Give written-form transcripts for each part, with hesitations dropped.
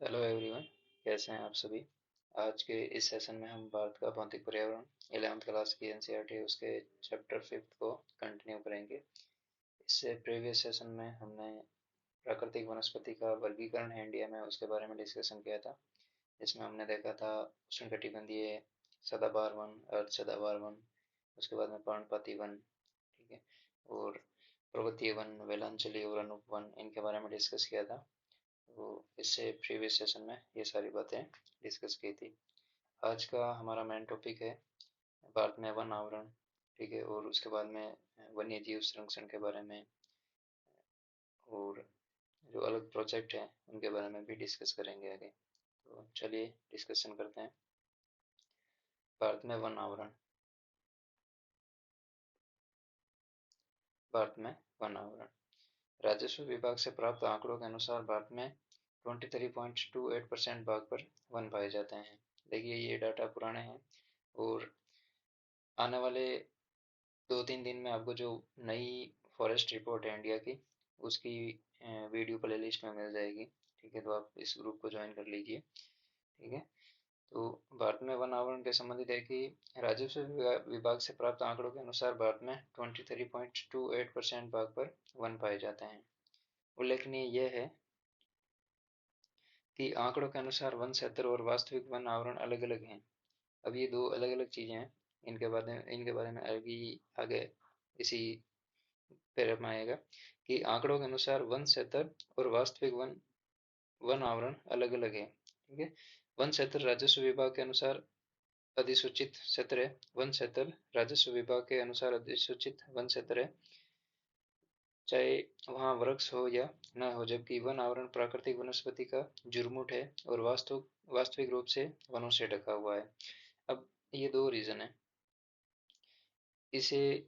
Hello everyone. कैसे हैं आप सभी। आज के इस सेशन में हम भारत का भौतिक पर्यावरण 11th क्लास की एनसीईआरटी उसके चैप्टर 5 को कंटिन्यू करेंगे। इससे प्रीवियस सेशन में हमने प्राकृतिक वनस्पति का वर्गीकरण है इंडिया में, उसके बारे में डिस्कशन किया था। इसमें हमने देखा था उष्णकटिबंधीय सदाबहार वन, अर्ध सदाबहार वन, उसके बाद में पर्णपाती वन, ठीक है, और पर्वतीय वन, वेलांचली और अनूप वन, इनके बारे में डिस्कस किया था। तो इससे प्रीवियस सेशन में ये सारी बातें डिस्कस की थी। आज का हमारा मेन टॉपिक है भारत में वन आवरण, ठीक है, और उसके बाद में वन्य जीव संरक्षण के बारे में, और जो अलग प्रोजेक्ट हैं उनके बारे में भी डिस्कस करेंगे आगे। तो चलिए डिस्कशन करते हैं। भारत में वन आवरण। भारत में वन आवरण राजस्व विभाग से प्राप्त आंकड़ों के अनुसार भारत में 23.28% भाग पर वन पाए जाते हैं। देखिए ये डाटा पुराने हैं, और आने वाले 2-3 दिन में आपको जो नई फॉरेस्ट रिपोर्ट है इंडिया की, उसकी वीडियो प्लेलिस्ट में मिल जाएगी। ठीक है, तो आप इस ग्रुप को ज्वाइन कर लीजिए। ठीक है, तो भारत में वन आवरण के संबंधित है कि राजस्व विभाग से प्राप्त आंकड़ों के अनुसार भारत में 23.28% भाग पर वन पाए जाते हैं। उल्लेखनीय यह है कि आंकड़ों के अनुसार वन क्षेत्र और वास्तविक वन आवरण अलग अलग हैं। अब ये दो अलग अलग चीजें हैं। इनके बारे में आगे इसी पैराग्राफ में आएगा कि आंकड़ों के अनुसार वन क्षेत्र और वास्तविक वन वन आवरण अलग अलग है। ठीक है, वन क्षेत्र राजस्व विभाग के अनुसार अधिसूचित क्षेत्र है। वन क्षेत्र राजस्व विभाग के अनुसार अधिसूचित वन क्षेत्र है, चाहे वहाँ वृक्ष हो या न हो, जबकि वन आवरण प्राकृतिक वनस्पति का जुर्मुट है और वास्तविक रूप से वनों से ढका हुआ है। अब ये दो रीजन है। इसे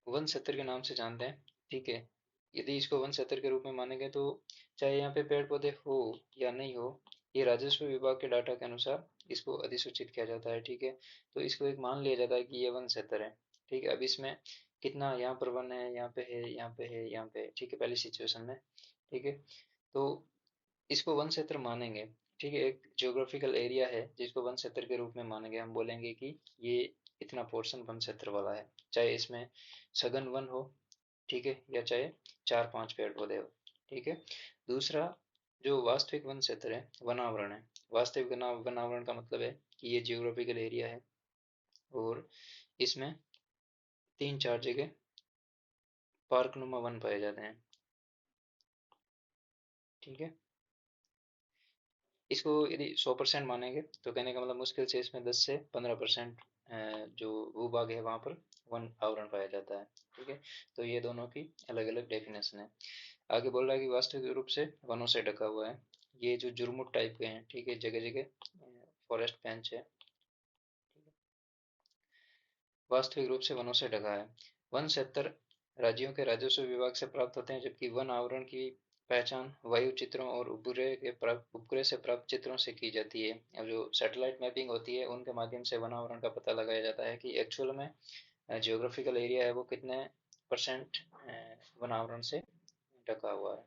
वन क्षेत्र के नाम से जानते हैं। ठीक है, यदि इसको वन क्षेत्र के रूप में मानेंगे तो चाहे यहाँ पे पेड़ पौधे हो या नहीं हो, ये राजस्व विभाग के डाटा के अनुसार इसको अधिसूचित किया जाता है। ठीक है, तो इसको एक मान लिया जाता है कि ये वन क्षेत्र है। ठीक है, अब इसमें कितना यहाँ पर वन है, यहाँ पे है, यहाँ पे है, यहाँ पे है, ठीक है, पहली सिचुएशन में। ठीक है, तो इसको वन क्षेत्र मानेंगे। ठीक है, एक ज्योग्राफिकल एरिया है जिसको वन क्षेत्र के रूप में मानेंगे। हम बोलेंगे कि ये इतना पोर्शन वन क्षेत्र वाला है, चाहे इसमें सघन वन हो, ठीक है, या चाहे 4-5 पेड़ पौधे हो। ठीक है, दूसरा जो वास्तविक वन क्षेत्र है, वनावरण है। वास्तविक वनावरण का मतलब है कि ये जियोग्राफिकल एरिया है और इसमें 3-4 जगह पार्क नुमा वन पाए जाते हैं। ठीक है, इसको यदि 100% मानेंगे तो कहने का मतलब मुश्किल से इसमें 10 से 15% जो भूभाग है वहाँ पर वन आवरण पाया जाता है। ठीक है, तो ये दोनों की अलग अलग डेफिनेशन है। आगे बोल रहा है कि वास्तविक रूप से वनों से ढका हुआ है। ये जो जुर्मुट टाइप के हैं, ठीक है, जगह जगह फॉरेस्ट बेंच है। ठीक है, वास्तविक रूप से वनों से ढका है। वन क्षेत्र राज्यों के राजस्व विभाग से प्राप्त होते हैं, जबकि वन आवरण की पहचान वायु चित्रों और उपग्रह से प्राप्त चित्रों से की जाती है। अब जो सैटेलाइट मैपिंग होती है उनके माध्यम से वन आवरण का पता लगाया जाता है कि एक्चुअल में जियोग्राफिकल एरिया है वो कितने परसेंट वन आवरण से ढका हुआ है।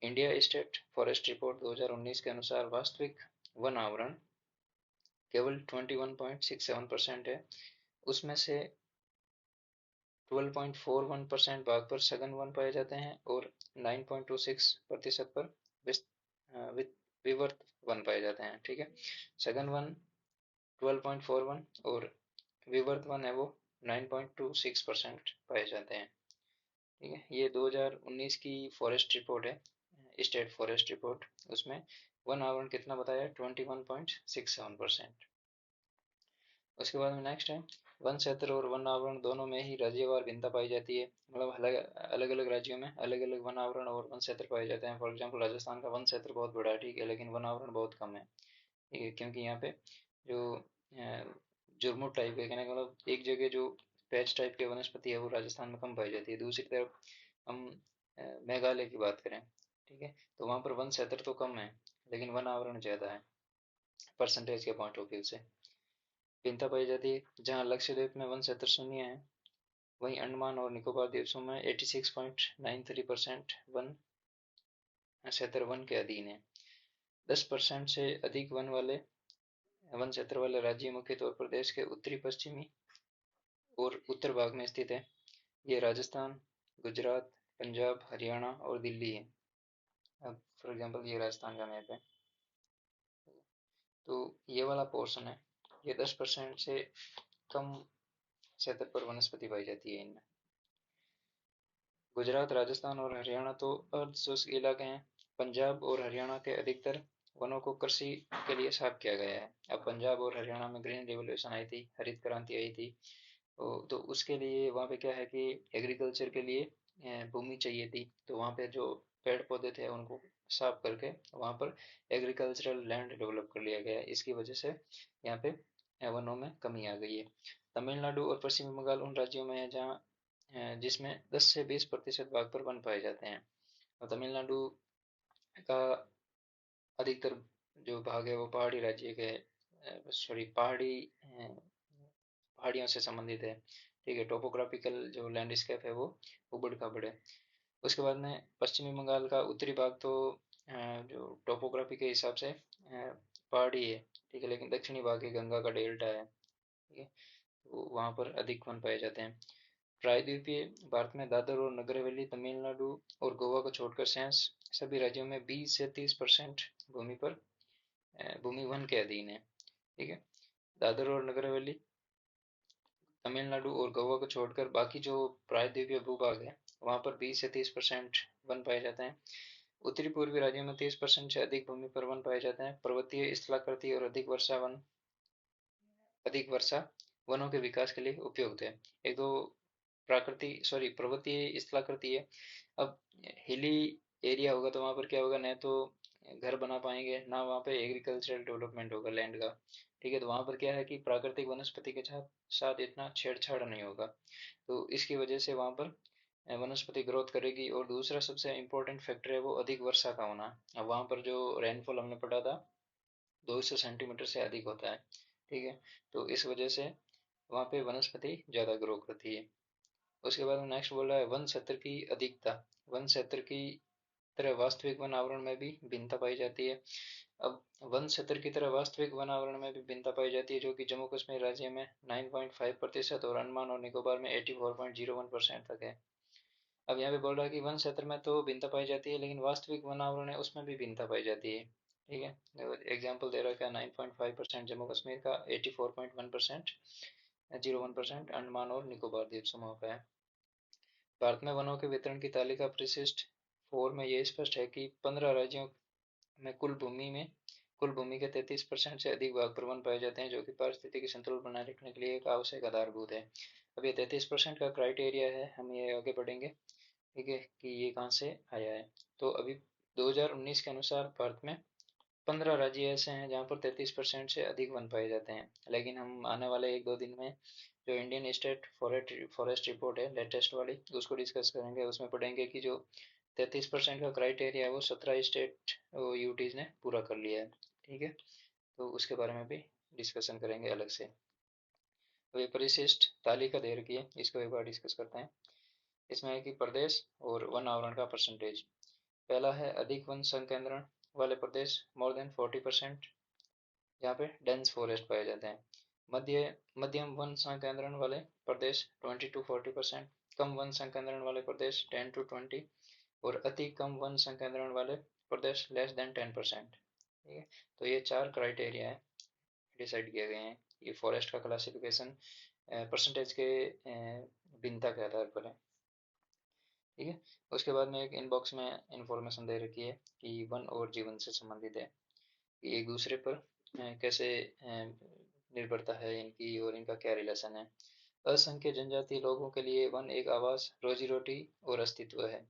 इंडिया स्टेट फॉरेस्ट रिपोर्ट 2019 के अनुसार वास्तविक वन आवरण केवल 21.67% है। उसमें से 12.41% भाग पर सघन वन पाए जाते हैं और 9.26% पर विवर्त वन पाए जाते हैं। ठीक है, सघन वन 12.41 और विवर्त वन है वो 9.26% पाए जाते हैं। ठीक है, ये 2019 की फॉरेस्ट रिपोर्ट है, स्टेट फॉरेस्ट रिपोर्ट। उसमें वन आवरण कितना बताया, 21.67%। उसके बाद में नेक्स्ट है, वन क्षेत्र और वन आवरण दोनों में ही राज्यवार भिन्नता पाई जाती है। मतलब अलग अलग राज्यों में अलग अलग वन आवरण और वन क्षेत्र पाए जाते हैं। फॉर एग्जाम्पल राजस्थान का वन क्षेत्र बहुत बड़ा है, ठीक है, लेकिन वन आवरण बहुत कम है। ठीक है, क्योंकि यहाँ पे जो जुर्मुट टाइप है, कहने का मतलब एक जगह जो पैच टाइप की वनस्पति है वो राजस्थान में कम पाई जाती है। दूसरी तरफ हम मेघालय की बात करें, ठीक है, तो वहाँ पर वन क्षेत्र तो कम है लेकिन वन आवरण ज़्यादा है परसेंटेज के पॉइंट ऑफ व्यू से। भिन्नता पाई जाती है जहाँ लक्षद्वीप में वन क्षेत्र शून्य है, वहीं अंडमान और निकोबार द्वीपों में 86.93% वन क्षेत्र वन के अधीन है। 10% से अधिक वन क्षेत्र वाले राज्य मुख्य तौर पर देश के उत्तरी पश्चिमी और उत्तर भाग में स्थित है। ये राजस्थान, गुजरात, पंजाब, हरियाणा और दिल्ली है। अब फॉर एग्जांपल ये राजस्थान का मैप है, तो ये वाला पोर्शन है, ये 10% से कम क्षेत्र पर वनस्पति पाई जाती है इनमें। गुजरात, राजस्थान और हरियाणा तो अर्धशुष्क इलाके हैं। पंजाब और हरियाणा के अधिकतर वनों को कृषि के लिए साफ किया गया है। अब पंजाब और हरियाणा में ग्रीन रिवोल्यूशन आई थी, हरित क्रांति आई थी, तो उसके लिए वहाँ पे क्या है कि एग्रीकल्चर के लिए भूमि चाहिए थी, तो वहाँ पे जो पेड़ पौधे थे उनको साफ करके वहाँ पर एग्रीकल्चरल लैंड डेवलप कर लिया गया है। इसकी वजह से यहाँ पे वनों में कमी आ गई है। तमिलनाडु और पश्चिम बंगाल उन राज्यों में है जहाँ जिसमें 10 से 20% भाग पर वन पाए जाते हैं। और तमिलनाडु का अधिकतर जो भाग है वो पहाड़ी राज्य के सॉरी पहाड़ियों से संबंधित है। ठीक है, टोपोग्राफिकल जो लैंडस्केप है वो उबड़ खाबड़ है। उसके बाद में पश्चिमी बंगाल का उत्तरी भाग तो जो टोपोग्राफी के हिसाब से पहाड़ी है। ठीक है, लेकिन दक्षिणी भाग है, गंगा का डेल्टा है। ठीक है, तो वहाँ पर अधिक वन पाए जाते हैं। प्रायद्वीपीय भारत में दादर और नगर हवेली, तमिलनाडु और गोवा को छोड़कर शेष सभी राज्यों में 20 से 30% भूमि पर भूमि वन के अधीन है। ठीक है, दादर और नगर हवेली, तमिलनाडु और गोवा को छोड़कर बाकी जो प्रायद्वीपीय भूभाग है वहाँ पर 20 से 30% वन पाए जाते हैं। उत्तरी पूर्वी राज्यों में 30% से अधिक भूमि पर वन पाए जाते हैं। पर्वतीय स्थलाकृति और अधिक वर्षा वनों के विकास के लिए उपयुक्त है। एक तो पर्वतीय स्थलाकृति है। अब हिली एरिया होगा तो वहाँ पर क्या होगा, न तो घर बना पाएंगे ना वहाँ पे एग्रीकल्चरल डेवलपमेंट होगा लैंड का। ठीक है, तो वहाँ पर क्या है कि प्राकृतिक वनस्पति के साथ साथ इतना छेड़छाड़ नहीं होगा, तो इसकी वजह से वहाँ पर वनस्पति ग्रोथ करेगी। और दूसरा सबसे इम्पोर्टेंट फैक्टर है वो अधिक वर्षा का होना। अब वहाँ पर जो रेनफॉल हमने पढ़ा था 200 सेंटीमीटर से अधिक होता है। ठीक है, तो इस वजह से वहाँ पे वनस्पति ज़्यादा ग्रो करती है। उसके बाद में नेक्स्ट बोला है वन क्षेत्र की अधिकता। वन क्षेत्र की तरह वास्तविक वन आवरण में भी भिन्नता पाई जाती है। अब वन क्षेत्र की तरह वास्तविक वन आवरण में भी भिन्नता पाई जाती है, जो कि जम्मू कश्मीर राज्य में 9.5% और अंडमान और निकोबार में 84.01% तक है। अब यहाँ पे बोल रहा है कि वन क्षेत्र में तो भिन्नता पाई जाती है, लेकिन वास्तविक वन आवरण है उसमें भी भिन्नता पाई जाती है। ठीक है, एग्जाम्पल दे रखा है 9.5% जम्मू कश्मीर का, 84.1% 01% अंडमान और निकोबार द्वीप समूह का है। भारत में वनों के वितरण की तालिका परिशिष्ट 4 में ये स्पष्ट है कि 15 राज्यों में कुल भूमि के 33% से अधिक भाग पर वन पाए जाते हैं, जो कि पारिस्थितिकी संतुलन बनाए रखने के लिए एक आवश्यक आधारभूत है। अब ये 33% का क्राइटेरिया है, हम ये आगे पढ़ेंगे। ठीक है, कि ये कहाँ से आया है। तो अभी 2019 के अनुसार भारत में 15 राज्य ऐसे हैं जहाँ पर 33% से अधिक वन पाए जाते हैं। लेकिन हम आने वाले 1-2 दिन में जो इंडियन स्टेट फॉरेस्ट रिपोर्ट है लेटेस्ट वाली, उसको डिस्कस करेंगे। उसमें पढ़ेंगे कि जो 33% का क्राइटेरिया है वो 17 स्टेट यूटीज ने पूरा कर लिया है। ठीक है, तो उसके बारे में भी डिस्कशन करेंगे अलग से। तो ये परिशिष्ट तालिका दे रखी है, इसको एक बार डिस्कस करते हैं। इसमें है कि प्रदेश और वन आवरण का परसेंटेज। पहला है अधिक वन संकेंद्रण वाले प्रदेश, मोर देन 40%, जहाँ पे डेंस फॉरेस्ट पाए जाते हैं। मध्यम वन संकेंद्रण वाले प्रदेश 20 to 40%, कम वन संकेंद्रण वाले प्रदेश 10 to 20, और अति कम वन संकेंद्रण वाले प्रदेश लेस देन 10%। ठीक है, तो ये 4 क्राइटेरिया है डिसाइड किए गए हैं। ये फॉरेस्ट का क्लासिफिकेशन परसेंटेज के भिन्नता के आधार पर है। ठीक है, उसके बाद में एक इनबॉक्स में इंफॉर्मेशन दे रखी है कि वन और जीवन से संबंधित है, कि एक दूसरे पर कैसे निर्भरता है इनकी और इनका क्या रिलेशन है। असंख्य जनजातीय लोगों के लिए वन एक आवास, रोजी रोटी और अस्तित्व है।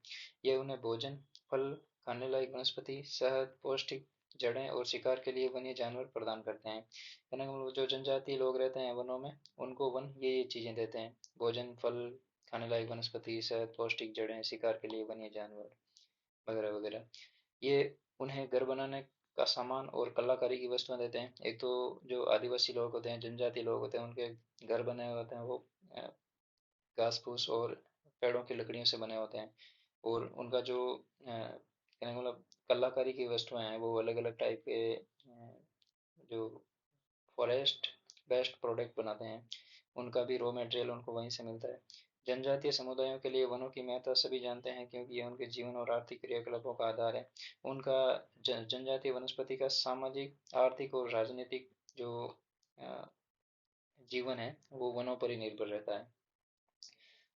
यह उन्हें भोजन, फल, खाने लायक वनस्पति, शहद, पौष्टिक जड़ें और शिकार के लिए वन्य जानवर प्रदान करते हैं। कहने का मतलब जो जनजातीय लोग रहते हैं वनों में, उनको वन ये चीज़ें देते हैं, भोजन, फल, खाने लायक वनस्पति, शहद, पौष्टिक जड़ें, शिकार के लिए वन्य जानवर वगैरह वगैरह। ये उन्हें घर बनाने का सामान और कलाकारी की वस्तुएं देते हैं। एक तो जो आदिवासी लोग होते हैं, जनजाति लोग होते हैं, उनके घर बने हुए होते हैं वो घास फूस और पेड़ों की लकड़ियों से बने होते हैं। और उनका जो कहने का मतलब कलाकारी की वस्तुएं हैं वो अलग अलग टाइप के जो फॉरेस्ट बेस्ट प्रोडक्ट बनाते हैं उनका भी रॉ मटेरियल उनको वहीं से मिलता है। जनजातीय समुदायों के लिए वनों की महत्ता सभी जानते हैं क्योंकि ये उनके जीवन और आर्थिक क्रियाकलापों का आधार है। उनका जनजातीय वनस्पति का सामाजिक, आर्थिक और राजनीतिक जो अ, जीवन है वो वनों पर ही निर्भर रहता है।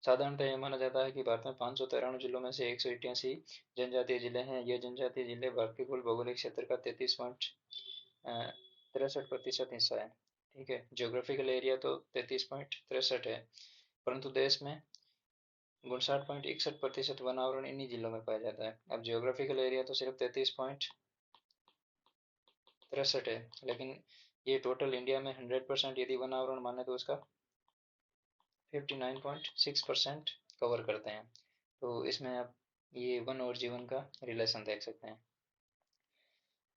साधारणतः यह माना जाता है कि भारत में 593 जिलों में से 188 जनजातीय जिले हैं। ये जनजातीय जिले भारत के कुल भौगोलिक क्षेत्र का 33.63% हिस्सा है। ठीक है, ज्योग्राफिकल एरिया तो 33.63 है, परंतु देश में 59.61% वन आवरण इन्हीं जिलों में पाया जाता है। अब ज्योग्राफिकल एरिया तो सिर्फ 33.63 है, लेकिन ये टोटल इंडिया में 100% यदि वन आवरण माने तो उसका 59.6% कवर करते हैं। तो इसमें आप ये वन और जीवन का रिलेशन देख सकते हैं।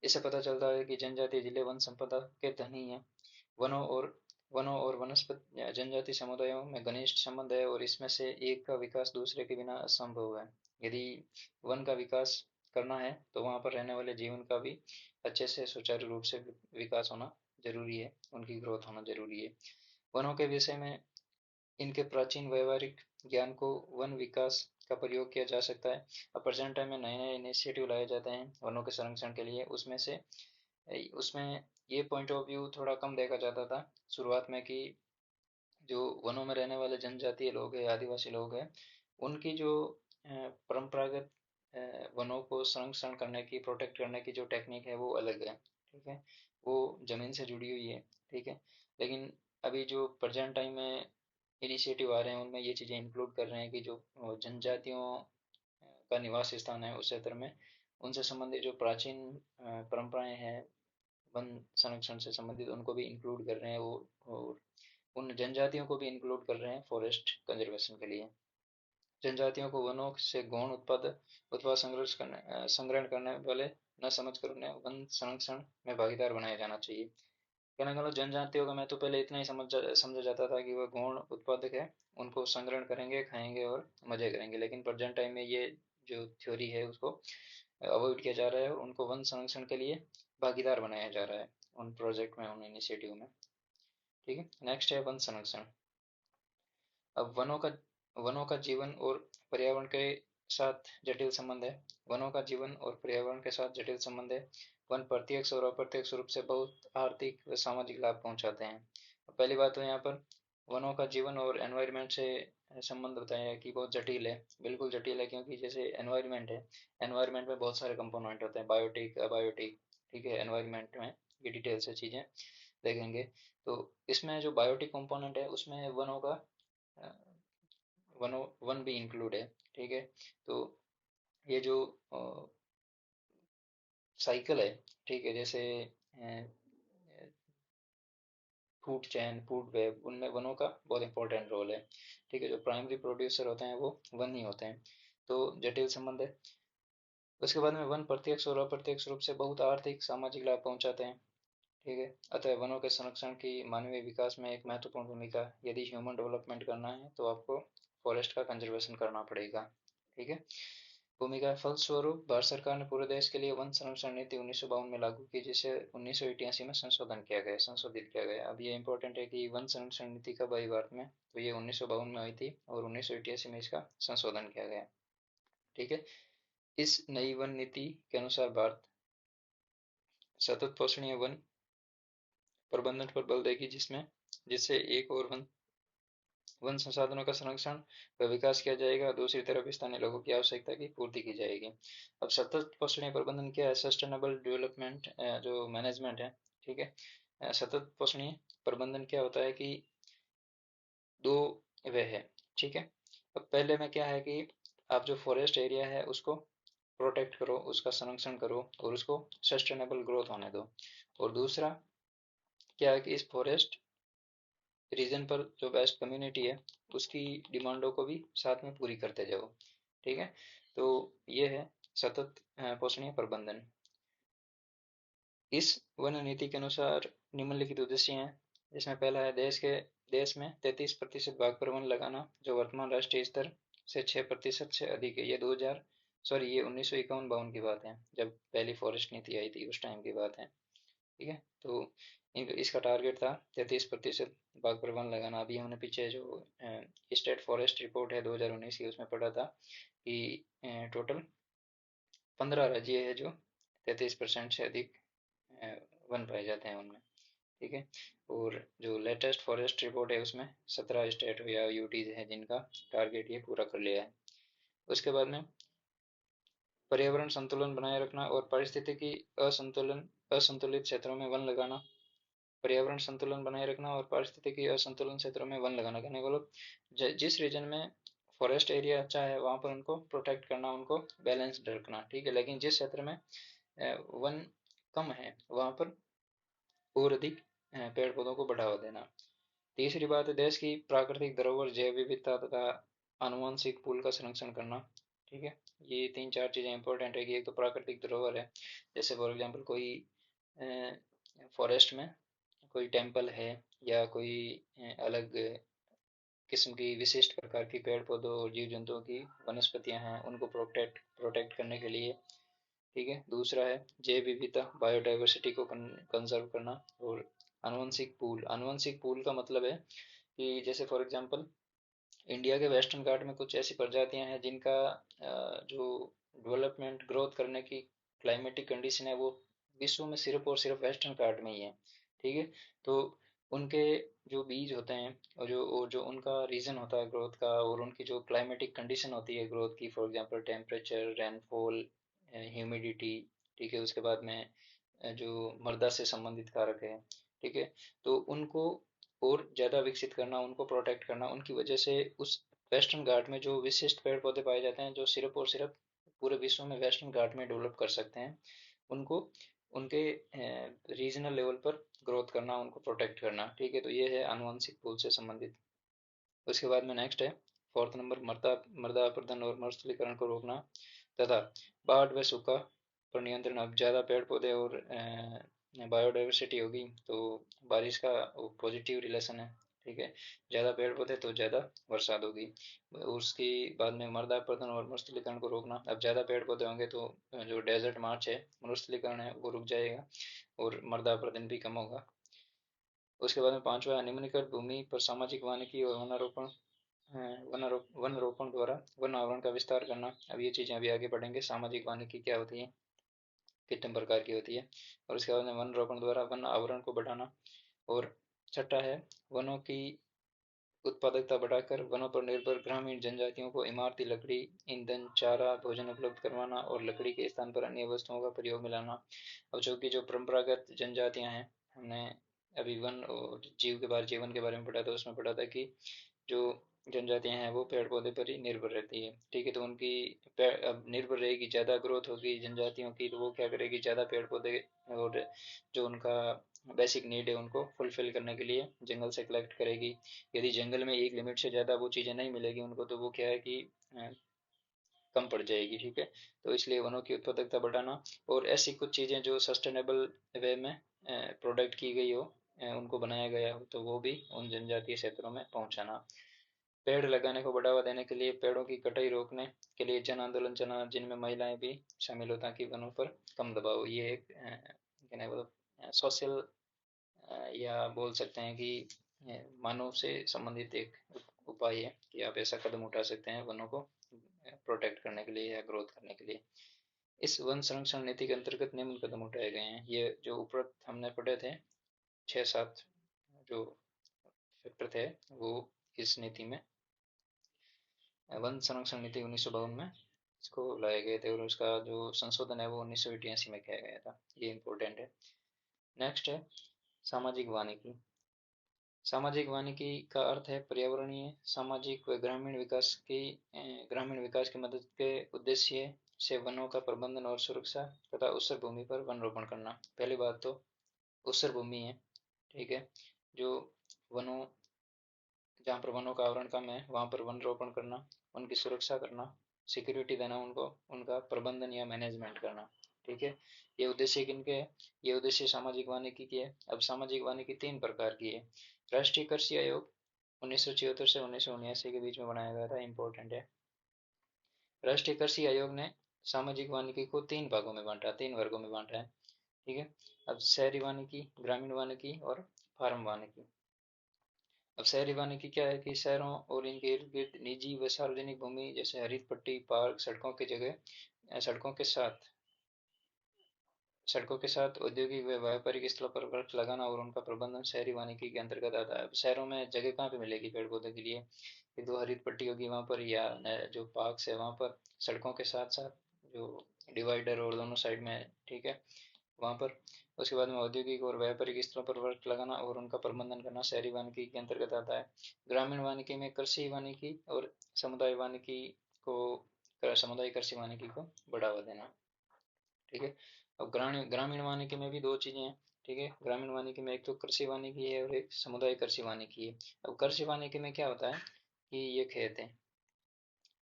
इससे पता चलता है कि जनजातीय जिले वन संपदा के धनी हैं। वनों और वनस्पति जनजाति समुदायों में घनिष्ठ संबंध है और इसमें से एक का विकास दूसरे के बिना असंभव है। यदि वन का विकास करना है तो वहाँ पर रहने वाले जीवन का भी अच्छे से सुचारू रूप से विकास होना जरूरी है, उनकी ग्रोथ होना जरूरी है। वनों के विषय में इनके प्राचीन व्यवहारिक ज्ञान को वन विकास का प्रयोग किया जा सकता है। अब प्रेजेंट टाइम में नए नए इनिशिएटिव लाए जाते हैं वनों के संरक्षण के लिए। उसमें ये पॉइंट ऑफ व्यू थोड़ा कम देखा जाता था शुरुआत में कि जो वनों में रहने वाले जनजातीय लोग हैं, आदिवासी लोग हैं, उनकी जो परंपरागत वनों को संरक्षण करने की, प्रोटेक्ट करने की जो टेक्निक है वो अलग है। ठीक है, वो जमीन से जुड़ी हुई है। ठीक है, लेकिन अभी जो प्रेजेंट टाइम में इनिशिएटिव आ रहे हैं उनमें ये चीज़ें इंक्लूड कर रहे हैं कि जो जनजातियों का निवास स्थान है उस क्षेत्र में उनसे संबंधित जो प्राचीन परंपराएं हैं वन संरक्षण से संबंधित उनको भी इंक्लूड कर रहे हैं वो, और उन जनजातियों को भी इंक्लूड कर रहे हैं फॉरेस्ट कंजर्वेशन के लिए। जनजातियों को वनों से गौण उत्पाद संग्रहण करने वाले न समझकर उन्हें वन संरक्षण में भागीदार बनाया जाना चाहिए। कहने का मतलब जनजातियों का मैं तो पहले इतना ही समझा जाता था कि वह गौण उत्पादक है, उनको संग्रहण करेंगे, खाएंगे और मजे करेंगे, लेकिन प्रेजेंट टाइम में ये जो थ्योरी है उसको अवॉइड किया जा रहा है और उनको वन संरक्षण के लिए भागीदार बनाया जा रहा है उन प्रोजेक्ट में, उन इनिशिएटिव में। ठीक है, नेक्स्ट है वन संरक्षण। अब वनों का जीवन और पर्यावरण के साथ जटिल संबंध है। वनों का जीवन और पर्यावरण के साथ जटिल संबंध है। वन प्रत्यक्ष और अप्रत्यक्ष रूप से बहुत आर्थिक व सामाजिक लाभ पहुंचाते हैं। पहली बात तो यहाँ पर वनों का जीवन और एनवायरनमेंट से संबंध बताया है कि बहुत जटिल है, बिल्कुल जटिल है, क्योंकि जैसे एनवायरनमेंट है, एनवायरनमेंट में बहुत सारे कंपोनेंट होते हैं, बायोटिक, अबायोटिक। ठीक है, एनवायरनमेंट में ये डिटेल से चीज़ें देखेंगे। तो इसमें जो बायोटिक कंपोनेंट है उसमें वन भी इंक्लूड है। ठीक है, तो ये जो साइकिल है, ठीक है, जैसे फूड चैन, फूड वेब, उनमें वनों का बहुत इंपॉर्टेंट रोल है। ठीक है, जो प्राइमरी प्रोड्यूसर होते हैं वो वन ही होते हैं। तो जटिल संबंध है। उसके बाद में वन प्रत्यक्ष और अप्रत्यक्ष रूप से बहुत आर्थिक सामाजिक लाभ पहुंचाते हैं। ठीक है, अतः वनों के संरक्षण की मानवीय विकास में एक महत्वपूर्ण भूमिका। यदि ह्यूमन डेवलपमेंट करना है तो आपको फॉरेस्ट का कंजर्वेशन करना पड़ेगा। ठीक है, भूमिका फलस्वरूप भारत सरकार ने पूरे देश के लिए वन संरक्षण नीति 1952 में लागू की, जिसे 1988 में संशोधित किया गया। अब ये इंपॉर्टेंट है कि वन संरक्षण नीति कब आई भारत में, तो ये 1952 में आई थी और 1988 में इसका संशोधन किया गया। ठीक है, इस नई वन नीति के अनुसार भारत सतत पोषणीय वन प्रबंधन पर बल देगी, जिससे एक और वन संसाधनों का संरक्षण व विकास किया जाएगा, दूसरी तरफ स्थानीय लोगों की आवश्यकता की पूर्ति की जाएगी। अब सतत पोषणीय प्रबंधन क्या है? सस्टेनेबल डेवलपमेंट जो मैनेजमेंट है। ठीक है, सतत पोषणीय प्रबंधन क्या होता है कि दो वे है। ठीक है, अब पहले में क्या है कि आप जो फॉरेस्ट एरिया है उसको प्रोटेक्ट करो, उसका संरक्षण करो और उसको सस्टेनेबल ग्रोथ होने दो। और दूसरा क्या है कि इस फॉरेस्ट रीजन पर जो बेस्ट कम्युनिटी है उसकी डिमांडों को भी साथ में पूरी करते जाओ। ठीक है, तो ये है सतत पोषणीय प्रबंधन। इस वन नीति के अनुसार निम्नलिखित उद्देश्य हैं, जिसमें पहला है देश में 33% भाग पर वन लगाना, जो वर्तमान राष्ट्रीय स्तर से 6% से अधिक है। ये सॉरी, ये 1951-52 की बात है, जब पहली फॉरेस्ट नीति आई थी, उस टाइम की बात है। ठीक है, तो इसका टारगेट था 33% बाघ पर वन लगाना। अभी हमने पीछे जो स्टेट फॉरेस्ट रिपोर्ट है 2019 की, उसमें पढ़ा था कि टोटल 15 राज्य है जो 33% से अधिक अ, वन पाए जाते हैं उनमें। ठीक है, और जो लेटेस्ट फॉरेस्ट रिपोर्ट है उसमें 17 स्टेट या यूटीज है जिनका टारगेट ये पूरा कर लिया है। उसके बाद में पर्यावरण संतुलन बनाए रखना और पारिस्थितिकी असंतुलन असंतुलित क्षेत्रों में वन लगाना। पर्यावरण संतुलन बनाए रखना और पारिस्थितिकी असंतुलन क्षेत्रों में वन लगाना, कहने का मतलब जिस रीजन में फॉरेस्ट एरिया अच्छा है वहां पर उनको प्रोटेक्ट करना, उनको बैलेंस्ड रखना। ठीक है, लेकिन जिस क्षेत्र में वन कम है वहां पर और अधिक पेड़ पौधों को बढ़ावा देना। तीसरी बात है देश की प्राकृतिक धरोहर, जैव विविधता तथा आनुवंशिक पूल का संरक्षण करना। ठीक है, ये तीन चार चीजें इंपॉर्टेंट है कि एक तो प्राकृतिक धरोहर है, जैसे फॉर एग्जांपल कोई फॉरेस्ट में कोई टेम्पल है या कोई अलग किस्म की विशिष्ट प्रकार की पेड़ पौधों और जीव जंतुओं की वनस्पतियां हैं, उनको प्रोटेक्ट प्रोटेक्ट करने के लिए। ठीक है, दूसरा है जैव विविधता, बायोडाइवर्सिटी को कंजर्व करना। और आनुवंशिक पूल का मतलब है कि जैसे फॉर एग्जांपल इंडिया के वेस्टर्न घाट में कुछ ऐसी प्रजातियां हैं जिनका जो डेवलपमेंट ग्रोथ करने की क्लाइमेटिक कंडीशन है वो विश्व में सिर्फ और सिर्फ वेस्टर्न घाट में ही है। ठीक है, तो उनके जो बीज होते हैं और जो उनका रीजन होता है ग्रोथ का, और उनकी जो क्लाइमेटिक कंडीशन होती है ग्रोथ की, for example temperature, rainfall, humidity. ठीक है, उसके बाद में जो मृदा से संबंधित कारक है। ठीक है, तो उनको और ज़्यादा विकसित करना, उनको प्रोटेक्ट करना, उनकी वजह से उस वेस्टर्न घाट में जो विशिष्ट पेड़ पौधे पाए जाते हैं जो सिर्फ और सिर्फ पूरे विश्व में वेस्टर्न घाट में डेवलप कर सकते हैं, उनको उनके रीजनल लेवल पर ग्रोथ करना, उनको प्रोटेक्ट करना। ठीक है, तो ये है आनुवंशिक कुल से संबंधित। उसके बाद में नेक्स्ट है फोर्थ नंबर, मृदा मृदा अपरदन और मरुस्थलीकरण को रोकना तथा बाढ़ व सूखा पर नियंत्रण। अब ज़्यादा पेड़ पौधे और बायोडाइवर्सिटी होगी तो बारिश का पॉजिटिव रिलेशन है। ठीक है, ज़्यादा पेड़ पौधे तो ज़्यादा बरसात होगी। उसके बाद में मृदा अपरदन और मरुस्थलीकरण को रोकना। अब ज़्यादा पेड़ पौधे होंगे तो जो डेजर्ट मार्च है, मरुस्थलीकरण है, वो रुक जाएगा और मृदा अपरदन भी कम होगा। उसके बाद में पांचवा, निम्नलिखित भूमि पर सामाजिक वानिकी और वनारोपण वन रोपण द्वारा वन आवरण का विस्तार करना। अब ये चीज़ें अभी आगे बढ़ेंगे, सामाजिक वानिकी क्या होती है, कितने प्रकार की होती है। और उसके बाद में वन रोपण द्वारा वन आवरण को बढ़ाना। और छठा है वनों की उत्पादकता बढ़ाकर वनों पर निर्भर ग्रामीण जनजातियों को इमारती लकड़ी, ईंधन, चारा, भोजन उपलब्ध करवाना और लकड़ी के स्थान पर अन्य वस्तुओं का प्रयोग में लाना। अब जो कि जो परंपरागत जनजातियां हैं, हमने अभी वन और जीवन के बारे में पढ़ा था, उसमें पढ़ा था कि जो जनजातियां हैं वो पेड़ पौधे पर ही निर्भर रहती है। ठीक है, तो उनकी अब निर्भर रहेगी, ज़्यादा ग्रोथ होगी जनजातियों की तो वो क्या करेगी, ज़्यादा पेड़ पौधे और जो उनका बेसिक नीड है उनको फुलफिल करने के लिए जंगल से कलेक्ट करेगी। यदि जंगल में एक लिमिट से ज़्यादा वो चीज़ें नहीं मिलेगी उनको तो वो क्या है कि कम पड़ जाएगी। ठीक है, तो इसलिए वनों की उत्पादकता बढ़ाना और ऐसी कुछ चीज़ें जो सस्टेनेबल वे में प्रोडक्ट की गई हो, उनको बनाया गया हो, तो वो भी उन जनजातीय क्षेत्रों में पहुंचाना। पेड़ लगाने को बढ़ावा देने के लिए पेड़ों की कटाई रोकने के लिए जन आंदोलन चलाना, जिनमें महिलाएं भी शामिल हो ताकि वनों पर कम दबाव हो। ये एक सोशल या बोल सकते हैं कि मानव से संबंधित एक उपाय है कि आप ऐसा कदम उठा सकते हैं वनों को प्रोटेक्ट करने के लिए या ग्रोथ करने के लिए। इस वन संरक्षण नीति के अंतर्गत निम्न कदम उठाए गए हैं। ये जो उपरोक्त हमने पढ़े थे 6-7 जो फैक्टर थे वो इस नीति में, वन संरक्षण नीति 1952 में इसको लाए गए थे और उसका जो संशोधन है वो 1988 में किया गया था। ये इम्पोर्टेंट है। नेक्स्ट है सामाजिक वानिकी। सामाजिक वानिकी का अर्थ है पर्यावरणीय, सामाजिक व ग्रामीण विकास की मदद के उद्देश्य से वनों का प्रबंधन और सुरक्षा तथा उसर भूमि पर वन रोपण करना। पहली बात तो उसर भूमि है। ठीक है, जो वनों जहाँ पर वनों का आवरण कम है वहाँ पर वन रोपण करना, उनकी सुरक्षा करना, सिक्योरिटी देना उनको, उनका प्रबंधन या मैनेजमेंट करना। ठीक है, ये उद्देश्य किनके है, ये उद्देश्य सामाजिक वानिकी की है। अब सामाजिक वानिकी 3 प्रकार की है। राष्ट्रीय कृषि आयोग 1976 से 1979 के बीच में बनाया गया था, इम्पोर्टेंट है। राष्ट्रीय कृषि आयोग ने सामाजिक वानिकी को तीन भागों में बांटा, तीन वर्गों में बांटा है। ठीक है। अब शहरी वानिकी, ग्रामीण वानिकी और फार्म वानिकी। अब शहरी वानिकी क्या है कि शहरों और इनके इर्द गिर्द निजी व सार्वजनिक भूमि जैसे हरित पट्टी, पार्क, सड़कों के साथ औद्योगिक व व्यापारिक स्थलों पर वृक्ष लगाना और उनका प्रबंधन शहरी वानिकी के अंतर्गत आता है। अब शहरों में जगह कहाँ पे मिलेगी पेड़ पौधे के लिए? कि जो हरित पट्टी होगी वहाँ पर, या जो पार्क है वहाँ पर, सड़कों के साथ साथ जो डिवाइडर और दोनों साइड में, ठीक है, वहाँ पर। उसके बाद में औद्योगिक और व्यापारिक स्थलों पर वृक्ष लगाना और उनका प्रबंधन करना शहरी वानिकी के अंतर्गत आता है। ग्रामीण वानिकी में कृषि वानिकी और समुदाय वानिकी को समुदाय कृषि वानिकी को बढ़ावा देना। ठीक है। अब ग्रामीण ग्रामीण वानिकी में भी दो चीजें हैं। ठीक है। ग्रामीण वानिकी में एक तो कृषि वानिकी है और एक समुदाय कृषि वानिकी है। अब कृषि वानिकी में क्या होता है कि ये खेत है।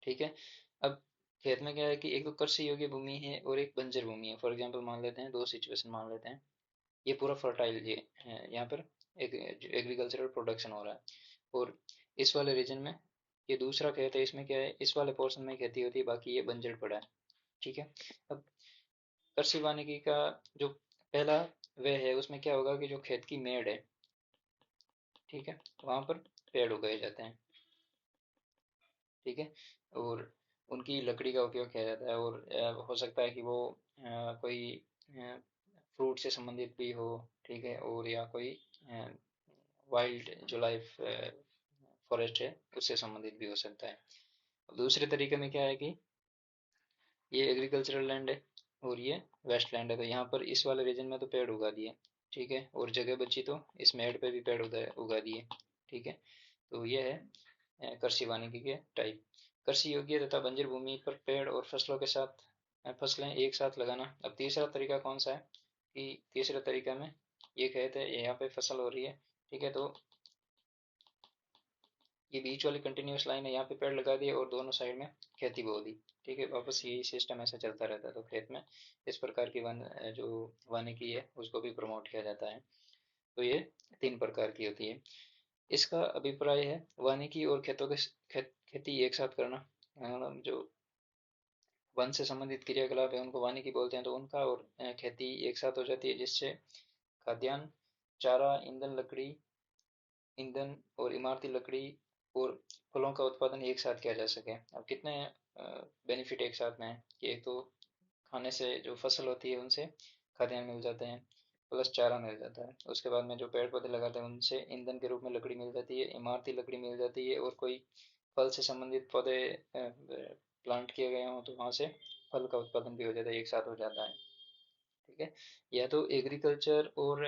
ठीक है। अब खेत में क्या है कि एक तो कृषि योग्य भूमि है और एक बंजर भूमि है। फॉर एग्जाम्पल मान लेते हैं, दो सिचुएशन मान लेते हैं। ये पूरा फर्टाइल ये है, यहाँ पर एक एग्रीकल्चरल प्रोडक्शन हो रहा है, और इस वाले रीजन में ये दूसरा खेत है, इसमें क्या है, इस वाले पोर्शन में खेती होती है, बाकी ये बंजर पड़ा है। ठीक है। अब कृषि वानिकी का जो पहला वे है, उसमें क्या होगा कि जो खेत की मेड़ है, ठीक है, वहां पर पेड़ उगाए जाते हैं। ठीक है। और उनकी लकड़ी का उपयोग किया जाता है, और हो सकता है कि वो कोई फ्रूट से संबंधित भी हो। ठीक है। और या कोई वाइल्ड जो लाइफ फॉरेस्ट है उससे संबंधित भी हो सकता है। दूसरे तरीके में क्या है कि ये एग्रीकल्चरल लैंड है और ये वेस्ट लैंड है, तो यहाँ पर इस वाले रीजन में तो पेड़ उगा दिए। ठीक है। और जगह बची तो इस मेड़ पे भी पेड़ उगा दिए। ठीक है। तो ये है कृषि वानिकी के टाइप। कृषि योग्य तथा बंजर भूमि पर पेड़ और फसलों के साथ फसलें एक साथ लगाना। अब तीसरा तरीका कौन सा है कि तीसरे तरीका में ये खेत है, यहाँ पे फसल हो रही है। ठीक है। तो ये बीच वाली कंटिन्यूस लाइन है, यहाँ पे पेड़ लगा दिए और दोनों साइड में खेती बो दी। ठीक है। वापस यही सिस्टम ऐसा चलता रहता है, तो खेत में इस प्रकार की जो वानिकी है उसको भी प्रमोट किया जाता है। तो ये तीन प्रकार की होती है। इसका अभिप्राय है वानिकी और खेती एक साथ करना। जो वन से संबंधित क्रियाकलाप है उनको वानिकी बोलते हैं, तो उनका और खेती एक साथ हो जाती है, जिससे खाद्यान्न, चारा, ईंधन और इमारती लकड़ी और फलों का उत्पादन एक साथ किया जा सके। अब कितने बेनिफिट एक साथ में है कि एक तो खाने से जो फसल होती है उनसे खाद्यान्न मिल जाते हैं, प्लस चारा मिल जाता है। उसके बाद में जो पेड़ पौधे लगाते हैं उनसे ईंधन के रूप में लकड़ी मिल जाती है, इमारती लकड़ी मिल जाती है, और कोई फल से संबंधित पौधे प्लांट किए गए हों तो वहाँ से फल का उत्पादन भी हो जाता है, एक साथ हो जाता है। ठीक है। या तो एग्रीकल्चर और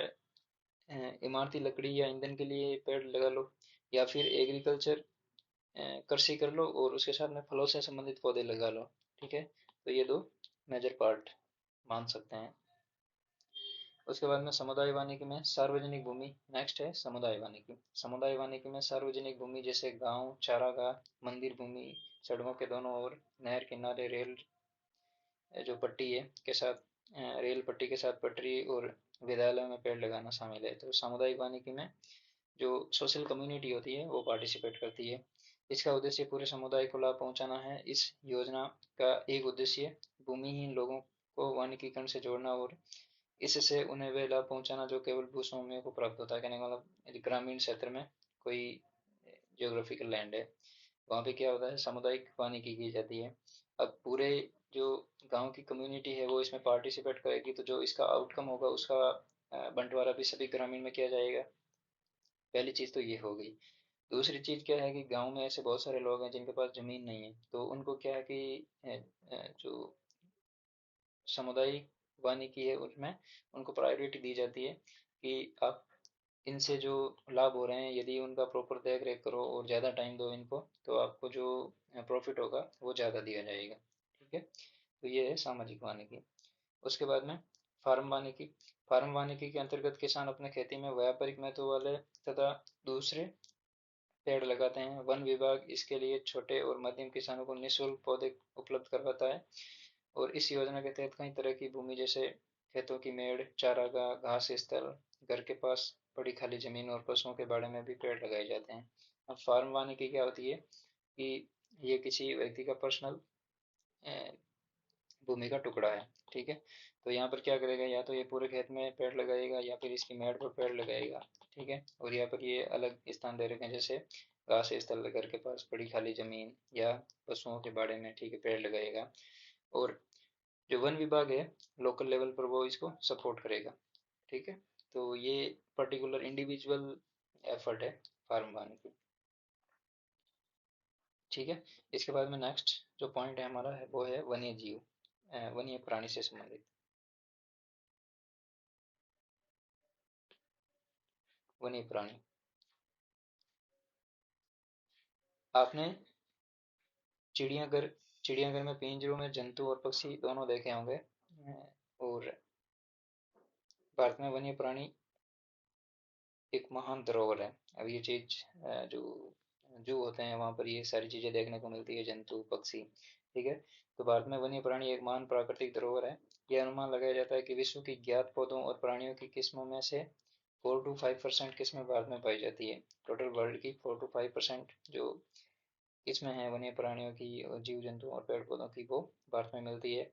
इमारती लकड़ी या ईंधन के लिए पेड़ लगा लो, या फिर एग्रीकल्चर कृषि कर लो और उसके साथ में फलों से संबंधित पौधे लगा लो। ठीक है। तो ये दो मेजर पार्ट मान सकते हैं। उसके बाद में समुदाय वानिकी में सार्वजनिक भूमि नेक्स्ट है। समुदाय वानिकी, समुदाय वानिकी में सार्वजनिक भूमि जैसे गांव, चारागाह, मंदिर भूमि, सड़कों के दोनों ओर, नहर किनारे, रेल जो पट्टी है के साथ रेल पट्टी के साथ पटरी और विद्यालयों में पेड़ लगाना शामिल है। तो सामुदायिक वानिकी में जो सोशल कम्युनिटी होती है वो पार्टिसिपेट करती है। इसका उद्देश्य पूरे समुदाय को लाभ पहुंचाना है। इस योजना का एक उद्देश्य भूमिहीन लोगों को वानिकीकरण से जोड़ना और इससे उन्हें वे लाभ पहुंचाना जो केवल भूस्वामियों को प्राप्त होता है। कहने का मतलब, यदि ग्रामीण क्षेत्र में कोई जियोग्राफिकल लैंड है, वहाँ पे क्या होता है, सामुदायिक वानिकी की जाती है। अब पूरे जो गांव की कम्युनिटी है वो इसमें पार्टिसिपेट करेगी, तो जो इसका आउटकम होगा उसका बंटवारा भी सभी ग्रामीण में किया जाएगा। पहली चीज तो ये हो गई। दूसरी चीज क्या है कि गांव में ऐसे बहुत सारे लोग हैं जिनके पास जमीन नहीं है, तो उनको क्या है कि जो सामुदायिक वानिकी है उसमें उनको प्रायोरिटी दी जाती है कि आप इनसे जो लाभ हो रहे हैं, यदि उनका प्रॉपर देख रेख करो और ज़्यादा टाइम दो इनको, तो आपको जो प्रॉफिट होगा वो ज़्यादा दिया जाएगा। ठीक है। तो ये है सामाजिक वानिकी। उसके बाद में फार्म वानिकी। फार्म वानिकी के अंतर्गत किसान अपने खेती में व्यापारिक महत्व वाले तथा दूसरे पेड़ लगाते हैं। वन विभाग इसके लिए छोटे और मध्यम किसानों को निःशुल्क पौधे उपलब्ध करवाता है, और इस योजना के तहत कई तरह की भूमि जैसे खेतों की मेड़, चारागाह, घास स्थल, घर के पास पड़ी खाली जमीन और पशुओं के बाड़े में भी पेड़ लगाए जाते हैं। अब फार्म वानिकी क्या होती है कि ये किसी व्यक्ति का पर्सनल भूमि का टुकड़ा है। ठीक है, तो यहाँ पर क्या करेगा, या तो ये पूरे खेत में पेड़ लगाएगा या फिर इसकी मेड़ पर पेड़ लगाएगा। ठीक है, और यहाँ पर ये अलग स्थान दे रखे हैं, जैसे घास स्थल घर के पास बड़ी खाली जमीन या पशुओं के बाड़े में, ठीक है, पेड़ लगाएगा। और जो वन विभाग है लोकल लेवल पर वो इसको सपोर्ट करेगा। ठीक है, तो ये पर्टिकुलर इंडिविजुअल एफर्ट है फार्म बनाने की। ठीक है, इसके बाद में नेक्स्ट जो पॉइंट है हमारा है वो है वन्य जीव, वन्य प्राणी से संबंधित। वन्य प्राणी, आपने चिड़ियाघर चिड़ियाघर में पिंजरों में जंतु और पक्षी दोनों देखे होंगे। और भारत में वन्य प्राणी एक महान धरोहर है। अब ये चीज जो जू होते हैं वहाँ पर ये सारी चीजें देखने को मिलती है, जंतु पक्षी। ठीक है, तो भारत में वन्य प्राणी एक महान प्राकृतिक धरोहर है। यह अनुमान लगाया जाता है कि विश्व की ज्ञात पौधों और प्राणियों की किस्मों में से 4 to 5% किस्में भारत में पाई जाती है। टोटल वर्ल्ड की 4 to 5% जो किस्में हैं वन्य प्राणियों की और जीव जंतु और पेड़ पौधों की, वो भारत में मिलती है।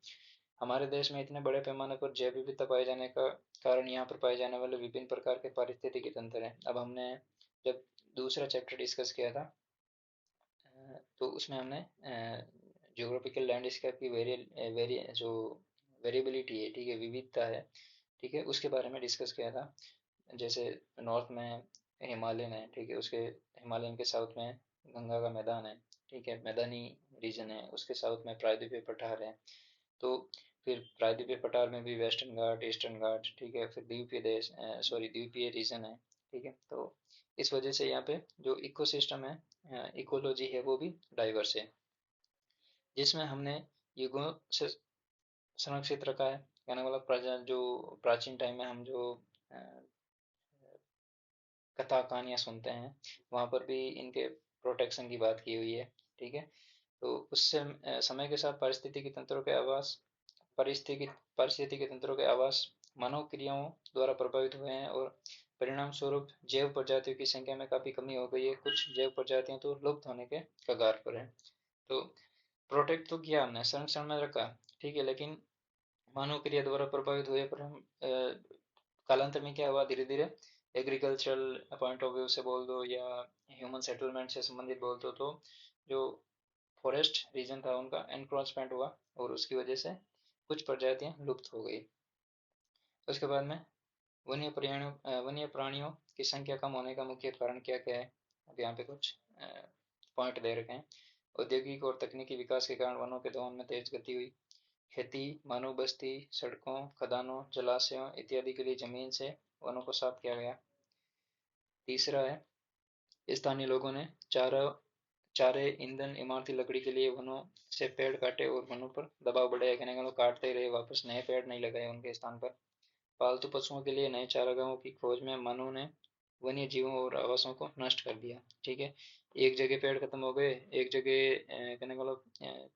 हमारे देश में इतने बड़े पैमाने पर जैव विविधता पाए जाने का कारण यहाँ पर पाए जाने वाले विभिन्न प्रकार के पारिस्थितिकी तंत्र हैं। अब हमने जब दूसरा चैप्टर डिस्कस किया था, तो उसमें हमने ज्योग्राफिकल लैंडस्केप की जो वेरिएबिलिटी है, ठीक है, विविधता है, ठीक है, उसके बारे में डिस्कस किया था। जैसे नॉर्थ में हिमालयन है, ठीक है, उसके हिमालयन के साउथ में गंगा का मैदान है, ठीक है, मैदानी रीजन है, उसके साउथ में प्रायद्वीपीय पठार है। तो फिर प्रायद्वीपीय पठार में भी वेस्टर्न घाट, ईस्टर्न घाट, ठीक है, फिर द्वीपीय देश, सॉरी द्वीपीय रीजन है। ठीक है, तो इस वजह से यहाँ पे जो इकोसिस्टम है, इकोलॉजी है, वो भी डाइवर्स है, जिसमें हमने युगों से संरक्षित रखा है। कहने वाला जो प्राचीन टाइम में हम जो अ, कथा कहानियाँ सुनते हैं वहाँ पर भी इनके प्रोटेक्शन की बात की हुई है। ठीक है, तो उससे समय के साथ पारिस्थितिकी तंत्रों के आवास पारिस्थितिकी पारिस्थितिकी तंत्रों के आवास मानव क्रियाओं द्वारा प्रभावित हुए हैं, और परिणाम स्वरूप जैव प्रजातियों की संख्या में काफी कमी हो गई है। कुछ जैव प्रजातियां तो लुप्त होने के कगार पर है। तो प्रोटेक्ट तो किया हमने, संरक्षण में रखा, ठीक है, लेकिन मानव क्रिया द्वारा प्रभावित हुए पर हम कालांतर में क्या हुआ, धीरे धीरे एग्रीकल्चरल पॉइंट ऑफ व्यू से बोल दो या ह्यूमन सेटलमेंट से संबंधित बोल दो, तो जो फॉरेस्ट रीजन था उनका एनक्रोचमेंट हुआ और उसकी वजह से कुछ प्रजातियां लुप्त हो गई। उसके बाद में वन्य प्राणियों की संख्या कम होने का मुख्य कारण क्या क्या है, अब यहाँ पे कुछ पॉइंट दे रखे हैं। औद्योगिक और तकनीकी विकास के कारण वनों के दोहन में तेज गति हुई। खेती, मानव बस्ती, सड़कों, खदानों, जलाशयों इत्यादि के लिए जमीन से वनों को साफ किया गया। तीसरा है स्थानीय लोगों ने चारे, ईंधन, इमारती लकड़ी के लिए वनों से पेड़ काटे और वनों पर दबाव बढ़ाया। कहने का लोग काटते ही रहे, वापस नए पेड़ नहीं लगाए उनके स्थान पर। पालतू पशुओं के लिए नए चारागाहों की खोज में मानव ने वन्य जीवों और आवासों को नष्ट कर दिया। ठीक है, एक जगह पेड़ खत्म हो गए, एक जगह कहने का लोग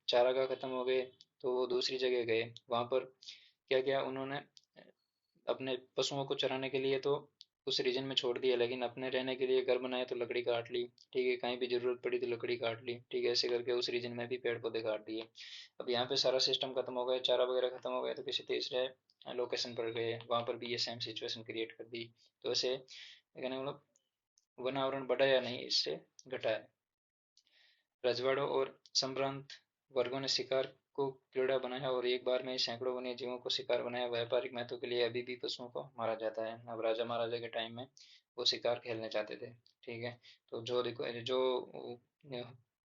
चारागाह खत्म हो गए, तो वो दूसरी जगह गए। वहां पर क्या किया उन्होंने, अपने पशुओं को चराने के लिए तो उस रीजन में छोड़ दिया, लेकिन अपने रहने के लिए घर बनाए तो लकड़ी काट ली। ठीक है, कहीं भी जरूरत पड़ी तो लकड़ी काट ली। ठीक है, ऐसे करके उस रीजन में भी पेड़ पौधे काट दिए। अब यहाँ पे सारा सिस्टम खत्म हो गया, चारा वगैरह खत्म हो गया, तो किसी तीसरे लोकेशन पर गए, वहां पर भी ये सेम सिचुएशन क्रिएट कर दी। तो ऐसे कहने मतलब वन आवरण बढ़ा या नहीं, इससे घटा है। रजवाड़ों और संभ्रांत वर्गों ने शिकार को क्रीड़ा बनाया और एक बार में ही सैकड़ों वन्य जीवों को शिकार बनाया। व्यापारिक महत्व के लिए अभी भी पशुओं को मारा जाता है। अब राजा महाराजा के टाइम में वो शिकार खेलने जाते थे। ठीक है, तो जो देखो जो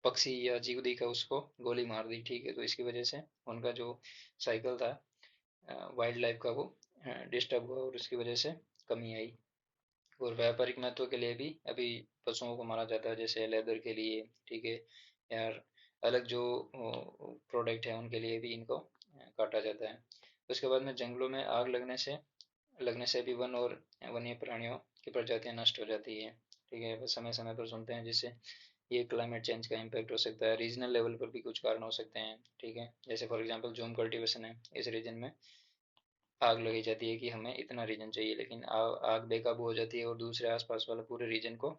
पक्षी या जीव दिखा उसको गोली मार दी। ठीक है, तो इसकी वजह से उनका जो साइकिल था वाइल्ड लाइफ का, वो डिस्टर्ब हुआ और उसकी वजह से कमी आई। और व्यापारिक महत्व के लिए भी अभी पशुओं को मारा जाता है, जैसे लेदर के लिए। ठीक है, यार अलग जो प्रोडक्ट है उनके लिए भी इनको काटा जाता है। उसके बाद में जंगलों में आग लगने से भी वन और वन्य प्राणियों की प्रजातियां नष्ट हो जाती है। ठीक है, बस समय समय पर सुनते हैं, जिससे ये क्लाइमेट चेंज का इम्पैक्ट हो सकता है। रीजनल लेवल पर भी कुछ कारण हो सकते हैं। ठीक है, जैसे फॉर एग्जांपल जूम कल्टीवेशन है, इस रीजन में आग लगी जाती है कि हमें इतना रीजन चाहिए, लेकिन आग बेकाबू हो जाती है और दूसरे आसपास वाले पूरे रीजन को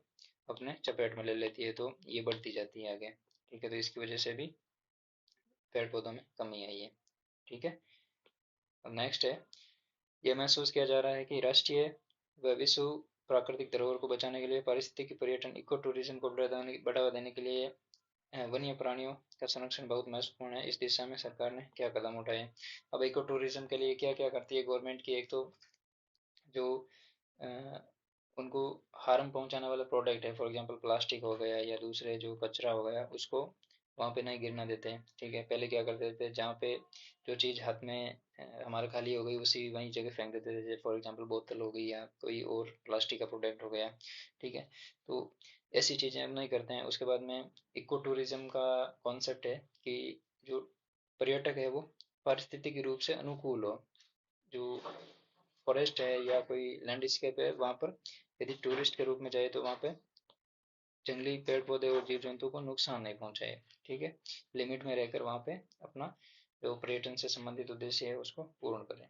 अपने चपेट में ले लेती है, तो ये बढ़ती जाती है आगे। ठीक है, तो इसकी वजह से भी पेड़ पौधों में कमी आई है। ठीक है। अब नेक्स्ट है, यह महसूस किया जा रहा है कि राष्ट्रीय व विश्व प्राकृतिक धरोहर को बचाने के लिए पारिस्थितिकी पर्यटन इको टूरिज्म को बढ़ावा देने के लिए वन्य प्राणियों का संरक्षण बहुत महत्वपूर्ण है। इस दिशा में सरकार ने क्या कदम उठाए। अब इको टूरिज्म के लिए क्या क्या करती है गवर्नमेंट की, एक तो जो अ, उनको हार्म पहुंचाने वाला प्रोडक्ट है, फॉर एग्जांपल प्लास्टिक हो गया या दूसरे जो कचरा हो गया, उसको वहाँ पे नहीं गिरना देते हैं। ठीक है, पहले क्या करते थे, जहाँ पे जो चीज़ हाथ में हमारे खाली हो गई उसी वहीं जगह फेंक देते थे, जैसे फॉर एग्जांपल बोतल हो गई या कोई और प्लास्टिक का प्रोडक्ट हो गया। ठीक है, तो ऐसी चीज़ें अब नहीं करते हैं। उसके बाद में इको टूरिज्म का कॉन्सेप्ट है कि जो पर्यटक है वो पारिस्थितिक रूप से अनुकूल हो। जो फॉरेस्ट है या कोई लैंडस्केप है, वहाँ पर यदि टूरिस्ट के रूप में जाए तो वहाँ पे जंगली पेड़ पौधे और जीव जंतु को नुकसान नहीं पहुंचाए। ठीक है, लिमिट में रहकर वहाँ पे अपना जो पर्यटन से संबंधित उद्देश्य है उसको पूर्ण करें।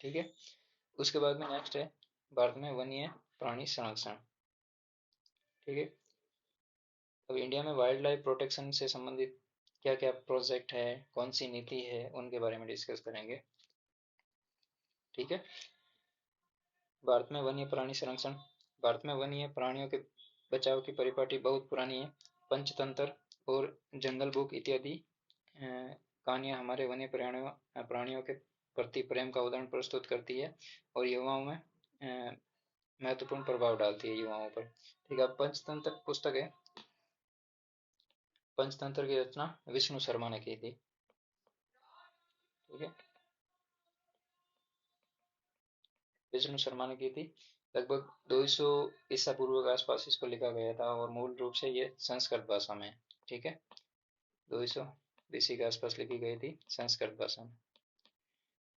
ठीक है, उसके बाद में नेक्स्ट है भारत में वन्य प्राणी संरक्षण। ठीक है, अब इंडिया में वाइल्ड लाइफ प्रोटेक्शन से संबंधित क्या क्या प्रोजेक्ट है, कौन सी नीति है, उनके बारे में डिस्कस करेंगे। ठीक है, भारत में वन्य प्राणी संरक्षण। भारत में वन्य प्राणियों के बचाव की परिपाटी बहुत पुरानी है। पंचतंत्र और जंगल बुक इत्यादि कहानियाँ हमारे वन्य प्राणियों के प्रति प्रेम का उदाहरण प्रस्तुत करती है और युवाओं में महत्वपूर्ण प्रभाव डालती है युवाओं पर। ठीक है, पंचतंत्र पुस्तक है, पंचतंत्र की रचना विष्णु शर्मा ने की थी। ठीक है, विष्णु शर्मा ने की थी। लगभग 200 ईसा पूर्व के आसपास इसको लिखा गया था और मूल रूप से ये संस्कृत भाषा में। ठीक है, 200 बीसी के आसपास लिखी गई थी संस्कृत भाषा में।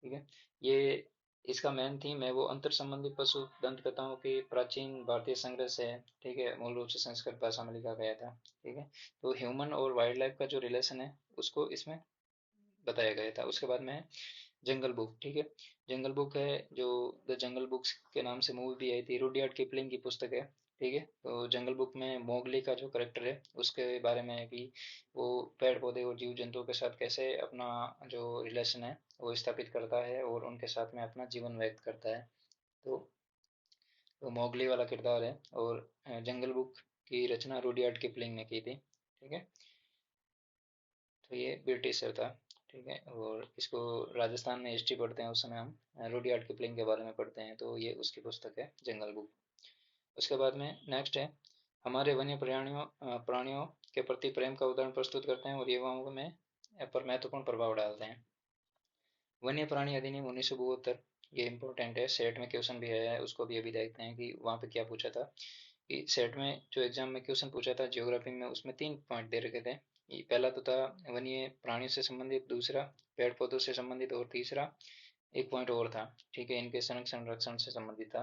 ठीक है, ये इसका मेन थीम है वो अंतर संबंधी पशु दंत कथाओं की प्राचीन भारतीय संग्रह से है। ठीक है, मूल रूप से संस्कृत भाषा में लिखा गया था। ठीक है, तो ह्यूमन और वाइल्ड लाइफ का जो रिलेशन है उसको इसमें बताया गया था। उसके बाद में जंगल बुक। ठीक है, जंगल बुक है जो द जंगल बुक्स के नाम से मूवी भी आई थी, रुडयार्ड किपलिंग की पुस्तक है। ठीक है, तो जंगल बुक में मोगली का जो करेक्टर है उसके बारे में है कि वो पेड़ पौधे और जीव जंतुओं के साथ कैसे अपना जो रिलेशन है वो स्थापित करता है और उनके साथ में अपना जीवन व्यक्त करता है। तो वो मोगली वाला किरदार है और जंगल बुक की रचना रुडयार्ड किपलिंग ने की थी। ठीक है, तो ये ब्रिटिशर था। ठीक है, और इसको राजस्थान में हिस्ट्री पढ़ते हैं उस समय हम रुडयार्ड किपलिंग के बारे में पढ़ते हैं, तो ये उसकी पुस्तक है जंगल बुक। उसके बाद में नेक्स्ट है, हमारे वन्य प्राणियों के प्रति प्रेम का उदाहरण प्रस्तुत करते हैं और युवाओं में पर महत्वपूर्ण प्रभाव डालते हैं। वन्य प्राणी अधिनियम 1972, ये इंपॉर्टेंट है, सेट में क्वेश्चन भी आया है, उसको भी अभी देखते हैं कि वहाँ पे क्या पूछा था। कि सेट में जो एग्जाम में क्वेश्चन पूछा था ज्योग्राफी में, उसमें 3 पॉइंट दे रखे थे। पहला तो था वन्य प्राणियों से संबंधित, दूसरा पेड़ पौधों से संबंधित और तीसरा एक पॉइंट और था। ठीक है, इनके संरक्षण रक्षण से संबंधित था।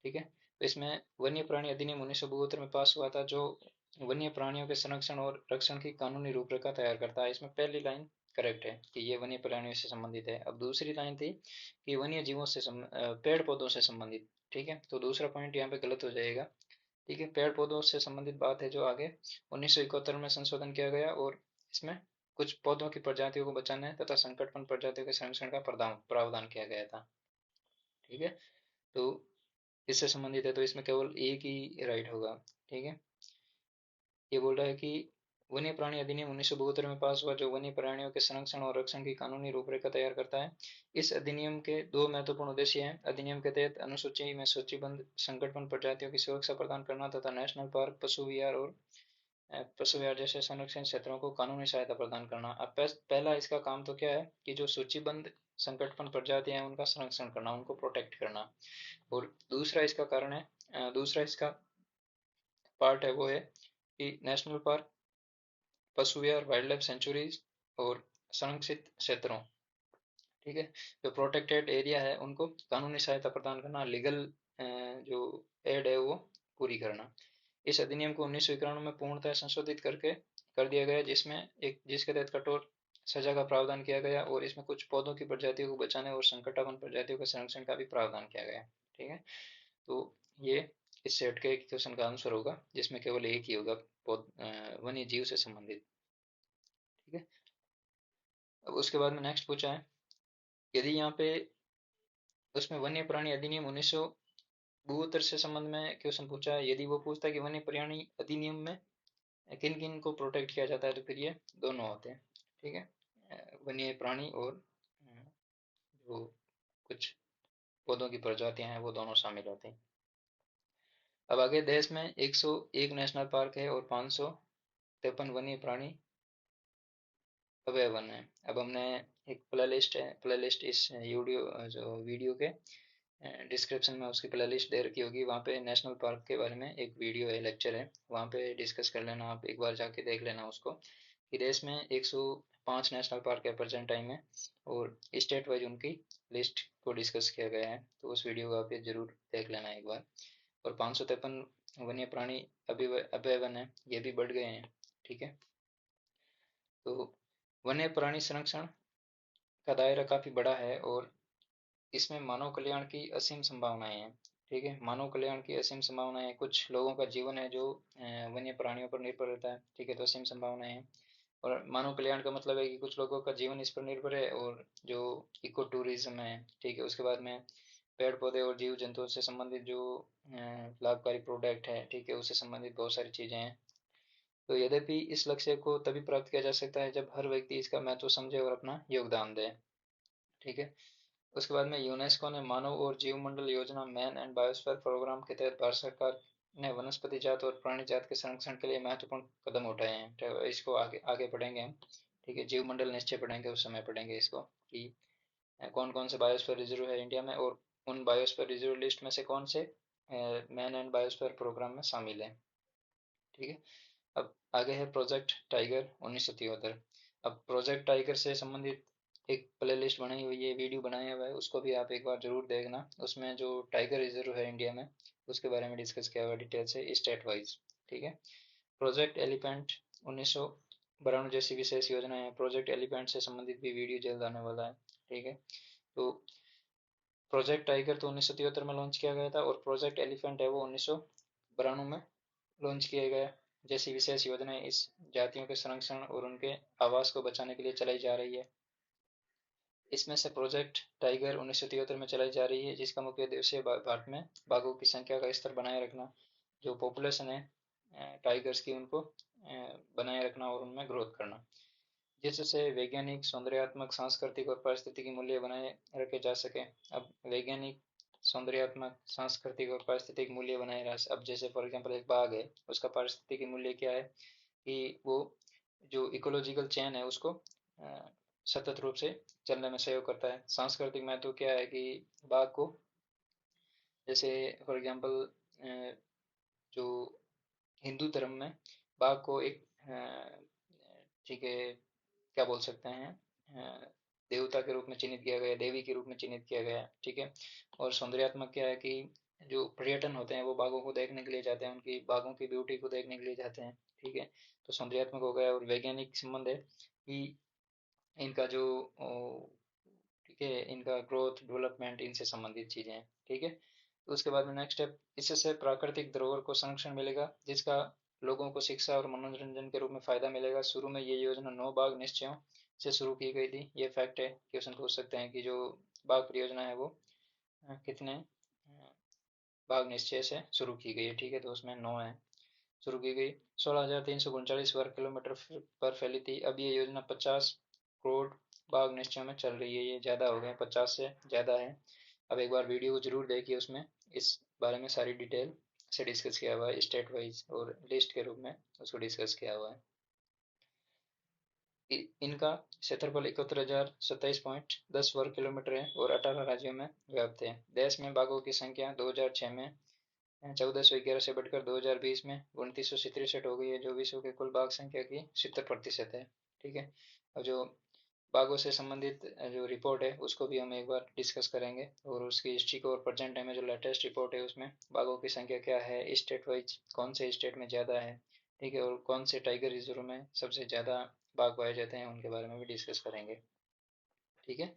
ठीक है, तो इसमें वन्य प्राणी अधिनियम 1972 में पास हुआ था, जो वन्य प्राणियों के संरक्षण और रक्षण की कानूनी रूपरेखा तैयार करता है। इसमें पहली लाइन करेक्ट है कि ये वन्य प्राणियों से संबंधित है। अब दूसरी लाइन थी कि वन्य जीवों से पेड़ पौधों से संबंधित। ठीक है, तो दूसरा पॉइंट यहाँ पे गलत हो जाएगा। ठीक है, पेड़ पौधों से संबंधित बात है जो आगे 1971 में संशोधन किया गया और इसमें कुछ पौधों की प्रजातियों को बचाने तथा संकटपन प्रजातियों के संरक्षण का प्रावधान किया गया था। ठीक है, तो इससे संबंधित है, तो इसमें केवल एक ही राइट होगा। ठीक है, ये बोल रहा है कि वन्य प्राणी अधिनियम 1972 में पास हुआ, जो वन्य प्राणियों के संरक्षण और रक्षण की कानूनी रूपरेखा तैयार करता है। इस अधिनियम के 2 महत्वपूर्ण उद्देश्य हैं। अधिनियम के तहत अनुसूची में सूचीबद्ध संकटबंद प्रजातियों की सुरक्षा प्रदान करना तथा नेशनल पार्क, पशु विहार और पशु विहार जैसे संरक्षण क्षेत्रों को कानूनी सहायता प्रदान करना। अब पहला इसका काम तो क्या है कि जो सूचीबद्ध संकटबंद प्रजातियां हैं उनका संरक्षण करना, उनको प्रोटेक्ट करना। और दूसरा इसका कारण है, दूसरा इसका पार्ट है वो है कि नेशनल पार्क, पशु विहार, वाइल्ड लाइफ सेंचुरीज और संरक्षित क्षेत्रों। ठीक है, जो प्रोटेक्टेड एरिया है उनको कानूनी सहायता प्रदान करना, लीगल जो एड है वो पूरी करना। इस अधिनियम को 1991 में पूर्णतः संशोधित करके कर दिया गया, जिसमें एक जिसके तहत कठोर सजा का प्रावधान किया गया और इसमें कुछ पौधों की प्रजातियों को बचाने और संकटापन्न प्रजातियों के संरक्षण का भी प्रावधान किया गया। ठीक है, तो ये इस सेट के एक क्वेश्चन का आंसर होगा, जिसमें केवल एक ही होगा वन्य जीव से संबंधित। ठीक है, अब उसके बाद में नेक्स्ट पूछा है, यदि यहाँ पे उसमें वन्य प्राणी अधिनियम 1972 से संबंध में क्वेश्चन पूछा है, यदि वो पूछता है कि वन्य प्राणी अधिनियम में किन किन को प्रोटेक्ट किया जाता है, तो फिर ये दोनों होते हैं। ठीक है, वन्य प्राणी और जो कुछ पौधों की प्रजातियां हैं वो दोनों शामिल होते हैं। अब आगे, देश में 101 नेशनल पार्क है और 553 वन्य प्राणी अभय वन है। अब हमने एक प्ले लिस्ट इस वीडियो के डिस्क्रिप्शन में उसकी प्ले लिस्ट दे रखी होगी, वहाँ पे नेशनल पार्क के बारे में एक वीडियो है, लेक्चर है, वहाँ पे डिस्कस कर लेना, आप एक बार जाके देख लेना उसको, कि देश में 105 नेशनल पार्क है प्रेजेंट टाइम में, और स्टेट वाइज उनकी लिस्ट को डिस्कस किया गया है, तो उस वीडियो को आप ये जरूर देख लेना एक बार। और 553 वन्य प्राणी अभय वन है, ये भी बढ़ गए हैं। ठीक है, तो वन्य प्राणी संरक्षण का दायरा काफी बड़ा है और इसमें मानव कल्याण की असीम संभावनाएं हैं। ठीक है, मानव कल्याण की असीम संभावनाएं हैं। कुछ लोगों का जीवन है जो वन्य प्राणियों पर निर्भर रहता है। ठीक है, तो असीम संभावनाएं हैं। और मानव कल्याण का मतलब है कि कुछ लोगों का जीवन इस पर निर्भर है, और जो इको टूरिज्म है, ठीक है, उसके बाद में पेड़ पौधे और जीव जंतुओं से संबंधित जो लाभकारी प्रोडक्ट है, ठीक है, उससे संबंधित बहुत सारी चीजें हैं। तो यद्यपि इस लक्ष्य को तभी प्राप्त किया जा सकता है जब हर व्यक्ति इसका महत्व समझे और अपना योगदान दे। ठीक है, उसके बाद में यूनेस्को ने मानव और जीवमंडल योजना मैन एंड बायोस्फीयर प्रोग्राम के तहत भारत सरकार ने वनस्पति जात और प्राणी जात के संरक्षण के लिए महत्वपूर्ण कदम उठाए हैं। तो इसको आगे आगे पढ़ेंगे हम। ठीक है, जीवमंडल निश्चय पढ़ेंगे, उस समय पढ़ेंगे इसको कि कौन कौन से बायोस्फीयर रिजर्व है इंडिया में, और उन बायोस्फीयर रिजर्व लिस्ट में से कौन से मैन एंड बायोस्फीयर प्रोग्राम में शामिल है। ठीक है, अब आगे है प्रोजेक्ट टाइगर 1973। अब प्रोजेक्ट टाइगर से संबंधित एक प्ले लिस्ट बनाई हुई है, वीडियो बनाया हुआ है, उसको भी आप एक बार जरूर देखना। उसमें जो टाइगर रिजर्व है इंडिया में, उसके बारे में डिस्कस किया हुआ डिटेल से स्टेट वाइज। ठीक है, प्रोजेक्ट एलिफेंट 1992 जैसी विशेष योजना है। प्रोजेक्ट एलिफेंट से संबंधित भी वीडियो जल्द आने वाला है। ठीक है, तो प्रोजेक्ट टाइगर तो 1973 में लॉन्च किया गया था, और प्रोजेक्ट एलिफेंट है वो 1992 में लॉन्च किया गया। जैसी विशेष योजनाएं इस जातियों के संरक्षण और उनके आवास को बचाने के लिए चलाई जा रही है। इसमें से प्रोजेक्ट टाइगर 1973 में चलाई जा रही है, जिसका मुख्य उद्देश्य भारत में बाघों की संख्या का स्तर बनाए रखना, जो पॉपुलेशन है टाइगर्स की, उनको बनाए रखना और उनमें ग्रोथ करना, जिससे वैज्ञानिक, सौंदर्यात्मक, सांस्कृतिक और पारिस्थितिक मूल्य बनाए रखे जा सके। अब वैज्ञानिक, सौंदर्यात्मक, सांस्कृतिक और पारिस्थितिक मूल्य बनाए रह, अब जैसे फॉर एग्जांपल एक बाघ है, उसका पारिस्थितिक मूल्य क्या है कि वो जो इकोलॉजिकल चेन है उसको सतत रूप से चलने में सहयोग करता है। सांस्कृतिक महत्व क्या है कि बाघ को, जैसे फॉर एग्जांपल जो हिंदू धर्म में बाघ को एक ठीक है, क्या बोल सकते हैं, देवता के रूप में चिन्हित किया गया, देवी के रूप में चिन्हित किया गया। ठीक है, और सौंदर्यात्मक क्या है कि जो पर्यटन होते हैं वो बाघों को देखने के लिए जाते हैं, उनकी बाघों की ब्यूटी को देखने के लिए जाते हैं। ठीक है, तो सौंदर्यात्मक हो गया। और वैज्ञानिक संबंध है कि इनका जो ठीक है, इनका ग्रोथ, डेवलपमेंट, इनसे संबंधित चीजें हैं। ठीक है, तो उसके बाद में नेक्स्ट स्टेप, इससे प्राकृतिक धरोहर को संरक्षण मिलेगा, जिसका लोगों को शिक्षा और मनोरंजन के रूप में फायदा मिलेगा। शुरू में ये योजना 9 बाघ निश्चयों से शुरू की गई थी। ये फैक्ट है, क्वेश्चन पूछ सकते हैं कि जो बाघ परियोजना है वो कितने बाघ निश्चय से शुरू की गई है। ठीक है, तो उसमें 9 है, शुरू की गई। 16,339 वर्ग किलोमीटर पर फैली थी। अब ये योजना 50 करोड़ बाघ निश्चयों में चल रही है। ये ज़्यादा हो गए, 50 से ज़्यादा है। अब एक बार वीडियो को जरूर देखिए, उसमें इस बारे में सारी डिटेल से डिस्कस किया हुआ है, स्टेट वाइज और लिस्ट के रूप में उसको डिस्कस किया हुआ है। इनका क्षेत्रफल 71,027.10 वर्ग किलोमीटर है और 18 राज्यों में व्याप्त है। देश में बाघों की संख्या 2006 में 1411 से बढ़कर 2020 में 2963 हो गई है, जो विश्व के कुल बाघ संख्या की 70% है। ठीक है, और जो बाघों से संबंधित जो रिपोर्ट है उसको भी हम एक बार डिस्कस करेंगे, और उसकी हिस्ट्री को, और प्रेजेंट टाइम में जो लेटेस्ट रिपोर्ट है उसमें बाघों की संख्या क्या है, स्टेट वाइज कौन से स्टेट में ज़्यादा है। ठीक है, और कौन से टाइगर रिजर्व में सबसे ज़्यादा बाघ पाए जाते हैं, उनके बारे में भी डिस्कस करेंगे। ठीक है,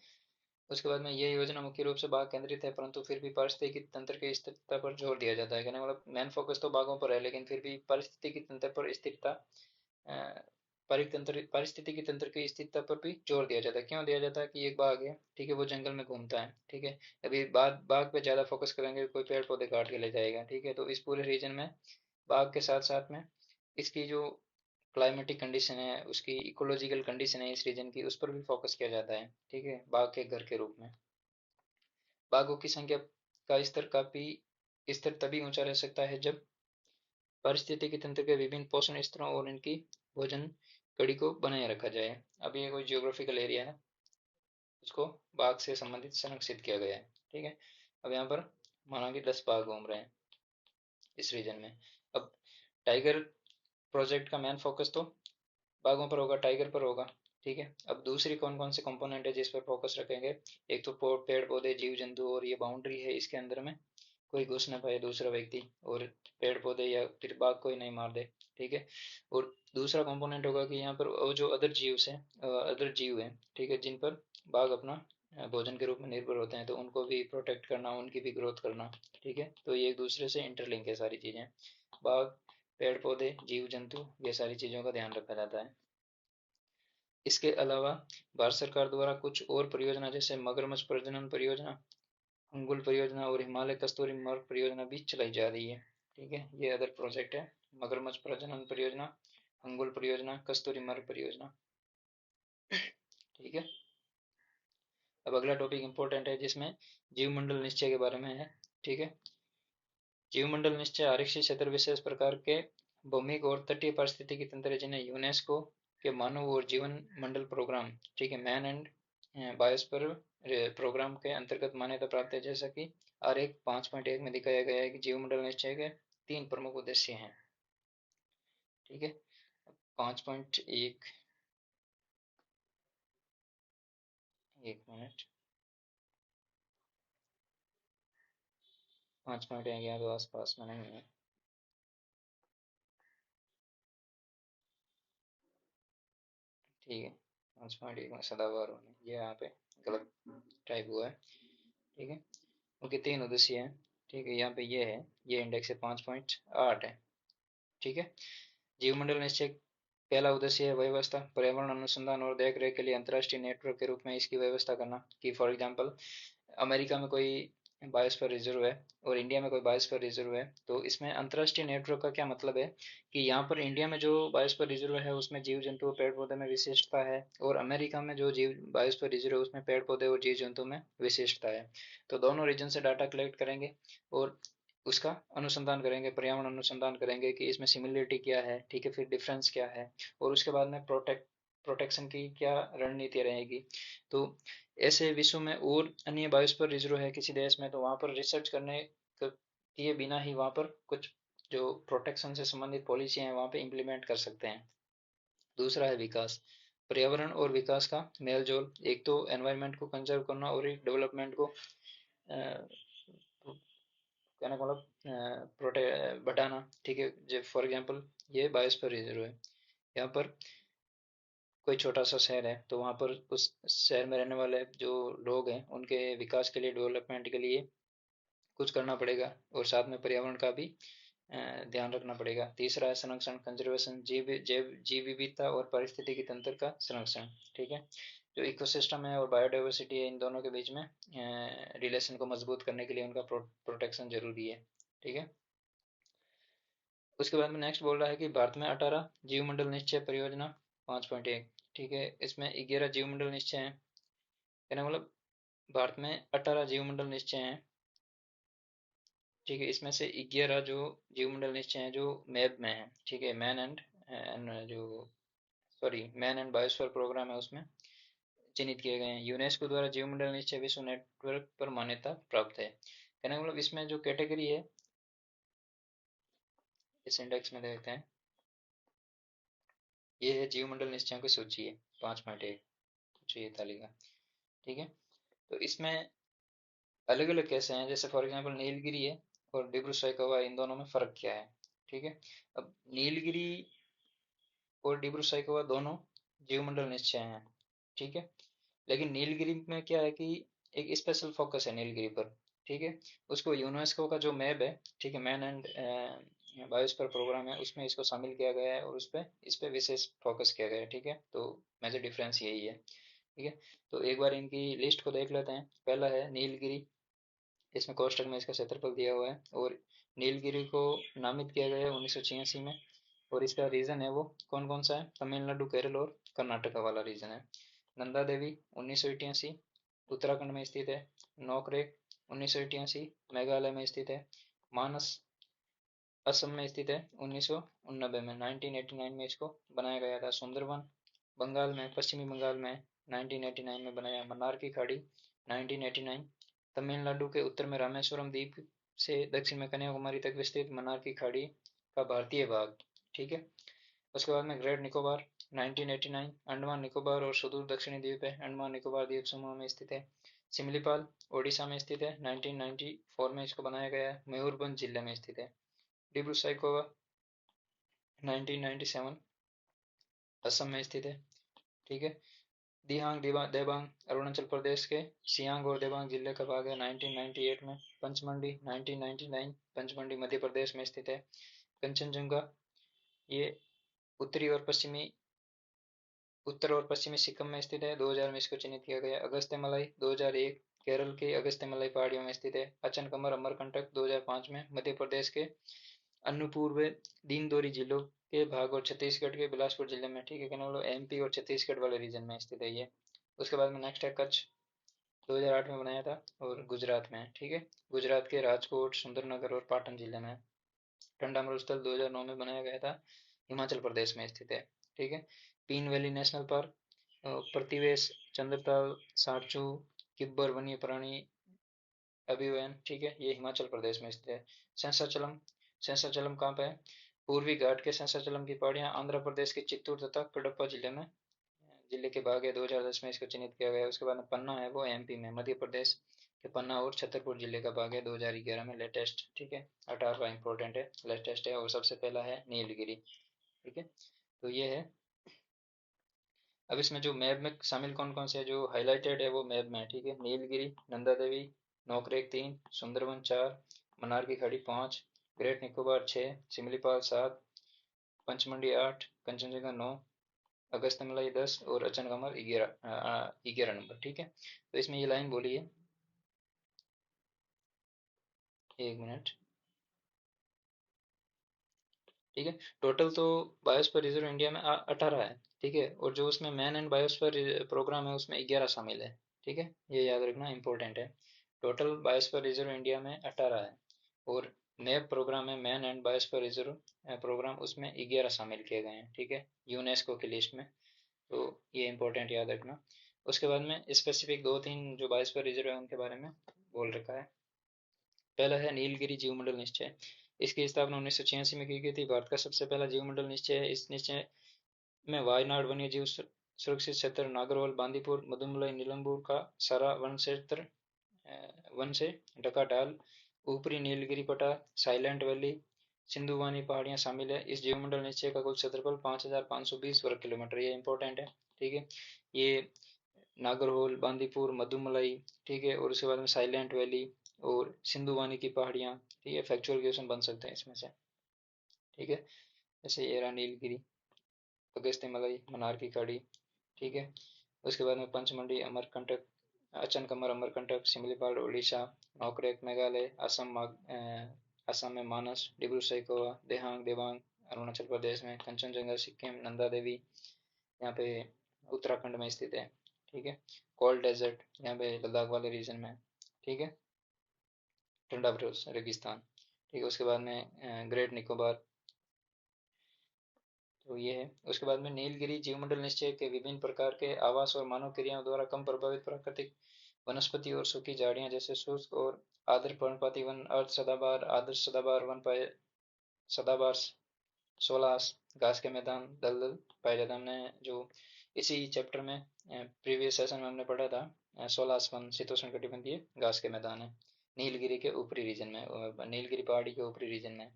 उसके बाद में ये योजना मुख्य रूप से बाघ केंद्रित है, परंतु फिर भी पारिस्थितिकी तंत्र की स्थिरता पर जोर दिया जाता है। कहने मतलब मेन फोकस तो बाघों पर है, लेकिन फिर भी पारिस्थितिकी तंत्र पर स्थिरता पारिस्थितिकी तंत्र की स्थिरता पर भी जोर दिया जाता है। क्यों दिया जाता है कि एक बाघ है, ठीक है, वो जंगल में घूमता है, ठीक है। अभी बाघ बाघ पे ज्यादा फोकस करेंगे, कोई पेड़ पौधे काट के ले जाएगा, ठीक है। तो इस पूरे रीजन में बाघ के साथ साथ में इसकी जो क्लाइमेटिक कंडीशन है, उसकी इकोलॉजिकल कंडीशन है इस रीजन की, उस पर भी फोकस किया जाता है, ठीक है, बाघ के घर के रूप में। बाघों की संख्या का स्तर काफी स्तर तभी ऊंचा रह सकता है जब पारिस्थितिकी तंत्र के विभिन्न पोषण स्तरों और इनकी भोजन कड़ी को बनाए रखा जाए। अब ये कोई जियोग्राफिकल एरिया है, उसको बाघ से संबंधित संरक्षित किया गया है, ठीक है। अब यहाँ पर माना कि 10 बाघ घूम रहे हैं इस रीजन में। अब टाइगर प्रोजेक्ट का मेन फोकस तो बाघों पर होगा, टाइगर पर होगा, ठीक है। अब दूसरी कौन कौन से कंपोनेंट है जिस पर फोकस रखेंगे? एक तो पेड़ पौधे, जीव जंतु, और ये बाउंड्री है इसके अंदर में कोई घुस ना पाए दूसरा व्यक्ति, और पेड़ पौधे या फिर बाघ कोई नहीं मार दे, ठीक है। और दूसरा कंपोनेंट होगा कि यहाँ पर वो जो अदर जीव है, ठीक है, जिन पर बाघ अपना भोजन के रूप में निर्भर होते हैं, तो उनको भी प्रोटेक्ट करना, उनकी भी ग्रोथ करना, ठीक है। तो ये एक दूसरे से इंटरलिंक है सारी चीजें। बाघ, पेड़ पौधे, जीव जंतु, ये सारी चीजों का ध्यान रखा जाता है। इसके अलावा भारत सरकार द्वारा कुछ और परियोजना जैसे मगरमच्छ प्रजनन परियोजना, अंगुल परियोजना और हिमालय कस्तूरी मृग परियोजना भी चलाई जा रही है, ठीक है। ये अदर प्रोजेक्ट है, मगरमच्छ प्रजनन परियोजना, अंगुल परियोजना, कस्तूरी मृग परियोजना, ठीक है। अब अगला टॉपिक इंपॉर्टेंट है जिसमें जीवमंडल निश्चय के बारे में है, ठीक है। जीवमंडल निश्चय आरक्षित क्षेत्र विशेष प्रकार के भौमिक और तटीय पारिस्थितिकी तंत्र जिन्हें यूनेस्को के मानव और जीवन मंडल प्रोग्राम, ठीक है, मैन एंड बायोस्फीयर प्रोग्राम के अंतर्गत मान्यता प्राप्त है। जैसा कि आरेख 5.1 में दिखाया गया है कि जीवमंडल निश्चय के 3 प्रमुख उद्देश्य हैं, ठीक है। 5.1, एक मिनट, 5.1 यहाँ तो आस पास में नहीं है, ठीक है। 5.1 में सदाबहार होने, ये यहाँ पे गलत टाइप हुआ है, ठीक है। उनके 3 उद्देश्य हैं, ठीक है। यहाँ पे ये है, ये इंडेक्स है 5.8 है, ठीक है। जीवमंडल निश्चय पहला उद्देश्य है व्यवस्था, पर्यावरण अनुसंधान और देख रेख के लिए अंतर्राष्ट्रीय नेटवर्क के रूप में इसकी व्यवस्था करना। कि फॉर एग्जांपल अमेरिका में कोई बायोस्फीयर रिजर्व है और इंडिया में कोई बायोस्फीयर रिजर्व है, तो इसमें अंतर्राष्ट्रीय नेटवर्क का क्या मतलब है कि यहाँ पर इंडिया में जो बायोस्फीयर रिजर्व है उसमें जीव जंतु पेड़ पौधे में विशिष्टता है, और अमेरिका में जो जीव बायोस्फीयर रिजर्व है उसमें पेड़ पौधे और जीव जंतु में विशिष्टता है। तो दोनों रीजन से डाटा कलेक्ट करेंगे और उसका अनुसंधान करेंगे, पर्यावरण अनुसंधान करेंगे कि इसमें सिमिलरिटी क्या है, ठीक है, फिर डिफरेंस क्या है, और उसके बाद में प्रोटेक्शन की क्या रणनीति रहेगी। तो ऐसे विश्व में और अन्य बायोस्फीयर रिजर्व है किसी देश में, तो वहाँ पर रिसर्च करने किए बिना ही वहाँ पर कुछ जो प्रोटेक्शन से संबंधित पॉलिसी हैं वहाँ पे इम्प्लीमेंट कर सकते हैं। दूसरा है विकास, पर्यावरण और विकास का मेल जोल, एक तो एनवायरनमेंट को कंजर्व करना और एक डेवलपमेंट को कहने का मतलब बढ़ाना, ठीक है। जब फॉर एग्जांपल ये बायोस्फीयर रिजर्व है, यहाँ पर कोई छोटा सा शहर है, तो वहाँ पर उस शहर में रहने वाले जो लोग हैं उनके विकास के लिए, डेवलपमेंट के लिए कुछ करना पड़ेगा, और साथ में पर्यावरण का भी ध्यान रखना पड़ेगा। तीसरा है संरक्षण, कंजर्वेशन, जीव विविधता और पारिस्थितिकी तंत्र का संरक्षण, ठीक है। जो इकोसिस्टम है और बायोडाइवर्सिटी है, इन दोनों के बीच में रिलेशन को मजबूत करने के लिए उनका प्रोटेक्शन जरूरी है, ठीक है। उसके बाद में नेक्स्ट बोल रहा है कि भारत में 18 जीवमंडल निश्चय परियोजना, 5.1, ठीक है। इसमें 11 जीवमंडल निश्चय हैं, कहने मतलब भारत में 18 जीवमंडल निश्चय हैं, ठीक है। इसमें से 11 जो जीवमंडल निश्चय हैं जो मैप में है, ठीक है, जो sorry man and biosphere programme है उसमें चिन्हित किए गए हैं। यूनेस्को द्वारा जीवमंडल निश्चय विश्व नेटवर्क पर मान्यता प्राप्त है। कहने का मतलब इसमें जो कैटेगरी है, इस इंडेक्स में देखते हैं, ये है जीवमंडल निश्चयों की सूची है, 5.1 ये तालिका, ठीक है। तो इसमें अलग अलग कैसे हैं, जैसे फॉर एग्जांपल नीलगिरी है और डिब्रू सैखोवा, इन दोनों में फर्क क्या है, ठीक है। अब नीलगिरी और डिब्रू सैखोवा दोनों जीवमंडल निश्चय हैं, ठीक है। लेकिन नीलगिरी में क्या है कि एक स्पेशल फोकस है नीलगिरी पर, ठीक है। उसको यूनेस्को का जो मैप है, ठीक है, मैन एंड बायोस्फीयर प्रोग्राम है उसमें इसको शामिल किया गया है और इस पे विशेष फोकस किया गया है। ठीक है, तो मेजर डिफरेंस यही है। ठीक है, तो एक बार इनकी लिस्ट को देख लेते हैं। पहला है नीलगिरी, इसमें कोष्टक में इसका क्षेत्रफल दिया हुआ है। और नीलगिरी को नामित किया गया है 1986 में। और इसका रीजन है वो कौन कौन सा है, तमिलनाडु, केरल और कर्नाटका वाला रीजन है। नंदा देवी 1988 उत्तराखंड में स्थित है। नोकरेक 1988 मेघालय में स्थित है। मानस असम में स्थित है 1989 में, 1989 में इसको बनाया गया था। सुंदरवन बंगाल में, पश्चिमी बंगाल में 1989 में बनाया। मन्नार की खाड़ी 1989। तमिलनाडु के उत्तर में रामेश्वरम द्वीप से दक्षिण में कन्याकुमारी तक विस्तृत मन्नार की खाड़ी का भारतीय भाग। ठीक है, उसके बाद में ग्रेट निकोबार 1989 अंडमान निकोबार और सुदूर दक्षिणी द्वीप है, अंडमान निकोबार द्वीप समूह में स्थित है। सिमलीपाल ओडिशा में स्थित है, 1994 में इसको बनाया गया है। मयूरभंज जिले में स्थित है। डिब्रू सैखोवा 1997 असम में स्थित है। ठीक है, दिहांग देबांग अरुणाचल प्रदेश के सियांग और देबांग जिले का भाग है, 1998 में। पंचमंडी 1999 पंचमंडी मध्य प्रदेश में स्थित है। कंचनजंगा ये उत्तरी और पश्चिमी उत्तर और पश्चिमी सिक्किम में स्थित है, 2000 में इसको चिन्हित किया गया। अगस्त्यमलाई 2001 केरल के अगस्त्यमलाई पहाड़ियों में स्थित है। अचनकमर अमरकंटक 2005 में मध्य प्रदेश के अन्नूपुर व दीनदोरी जिलों के भाग और छत्तीसगढ़ के बिलासपुर जिले में। ठीक है, कहने वालों एमपी और छत्तीसगढ़ वाले रीजन में स्थित है ये। उसके बाद में नेक्स्ट है कच्छ, 2008 में बनाया था और गुजरात में है। ठीक है, गुजरात के राजकोट, सुंदरनगर और पाटन जिले में। ठंडा मरुस्थल 2009 में बनाया गया था, हिमाचल प्रदेश में स्थित है। ठीक है, पीन वैली नेशनल पार्क, प्रतिवेश, चंद्रताल, सारचू, किब्बर वन्य प्राणी अभियान। ठीक है, ये हिमाचल प्रदेश में स्थित है। शेषाचलम, शेषाचलम कहाँ पे है, पूर्वी घाट के शेषाचलम की पहाड़ियाँ आंध्र प्रदेश के चित्तूर तथा कडप्पा जिले में जिले के भाग है, 2010 में इसको चिन्हित किया गया है। उसके बाद में पन्ना है वो एमपी में, मध्य प्रदेश के पन्ना और छतरपुर जिले का भाग है, 2011 में लेटेस्ट। ठीक है, 18वां इंपॉर्टेंट है, लेटेस्ट है। और सबसे पहला है नीलगिरी। ठीक है, तो ये है। अब इसमें जो मैप में शामिल कौन कौन से है जो हाईलाइटेड है वो मैप में है। ठीक है, नीलगिरी, नंदा देवी, नोकरेक 3, सुंदरवन 4, मन्नार की खाड़ी 5, ग्रेट निकोबार 6, सिमलीपाल 7, पंचमंडी 8, कंचनजंगा 9, अगस्त्यमलाई 10 और अचनकमर 11 नंबर। ठीक है, तो इसमें ये लाइन बोली है, एक मिनट। ठीक है, टोटल तो बायोस्फीयर रिजर्व इंडिया में 18 है। ठीक है, और जो उसमें मैन एंड बायोस्फीयर प्रोग्राम है उसमें 11 शामिल है। ठीक है, ये याद रखना इंपॉर्टेंट है। टोटल बायोस्फीयर रिजर्व इंडिया में 18 है और नैब प्रोग्राम है man and biosphere reserve programme, उसमें 11 शामिल किए गए हैं। ठीक है, यूनेस्को की लिस्ट में। तो ये इंपॉर्टेंट याद रखना। उसके बाद में स्पेसिफिक दो तीन जो बायोस्फीयर रिजर्व है उनके बारे में बोल रखा है। पहला है नीलगिरी जीवमंडल निश्चय, इसकी स्थापना 1986 में की गई थी। भारत का सबसे पहला जीवमंडल निश्चय है। इस निश्चय में वायनाड वन्य जीव सुरक्षित क्षेत्र, नागरहोल, बांदीपुर, मदुमलाई, नीलम्बूर का सारा वन क्षेत्र वन से ढका ढाल, ऊपरी नीलगिरी पठार, साइलेंट वैली, सिंधुवानी पहाड़ियां शामिल है। इस जीवमंडल निश्चय का कुल क्षेत्रफल 5520 वर्ग किलोमीटर, ये इंपॉर्टेंट है। ठीक है, ये नागरहोल, बांदीपुर, मदुमलाई, ठीक है, और उसके बाद में साइलेंट वैली और सिंधुवानी की पहाड़ियाँ। ठीक है, फैक्चुअल क्वेश्चन बन सकते हैं इसमें से। ठीक है, जैसे ये रहा नीलगिरी, अगस्त्यमलाई, मनार की खाड़ी। ठीक है, उसके बाद में पंचमंडी, अमरकंटक, अचनकमर अमरकंटक, सिमलीपाल उड़ीसा, नोकरेक मेघालय, असम में मानस, डिब्रू सैखोवा, देहांग देबांग अरुणाचल प्रदेश में, कंचनजंगा सिक्किम, नंदा देवी यहाँ पे उत्तराखंड में स्थित है। ठीक है, कोल्ड डेजर्ट यहाँ पे लद्दाख वाले रीजन में। ठीक है, ठंडा रेगिस्तान। ठीक है, उसके बाद में ग्रेट निकोबार। तो ये है। उसके बाद में नीलगिरी जीवमंडल निश्चय के विभिन्न प्रकार के आवास और मानव क्रियाओं द्वारा कम प्रभावित प्राकृतिक वनस्पति और सूखी झाड़ियां जैसे शुष्क और आर्द्र पर्णपाती वन, अर्ध सदाबहार, आदर्श सदाबहार वन पाए, सदाबहार, सोलास, घास के मैदान, दलदल पाए जाते हैं। हमने जो इसी चैप्टर में प्रीवियस सेशन में हमने पढ़ा था, सोलास वन शीतोष्ण कटिबंधीय घास के मैदान है, नीलगिरी के ऊपरी रीजन में, नीलगिरी पहाड़ी के ऊपरी रीजन में।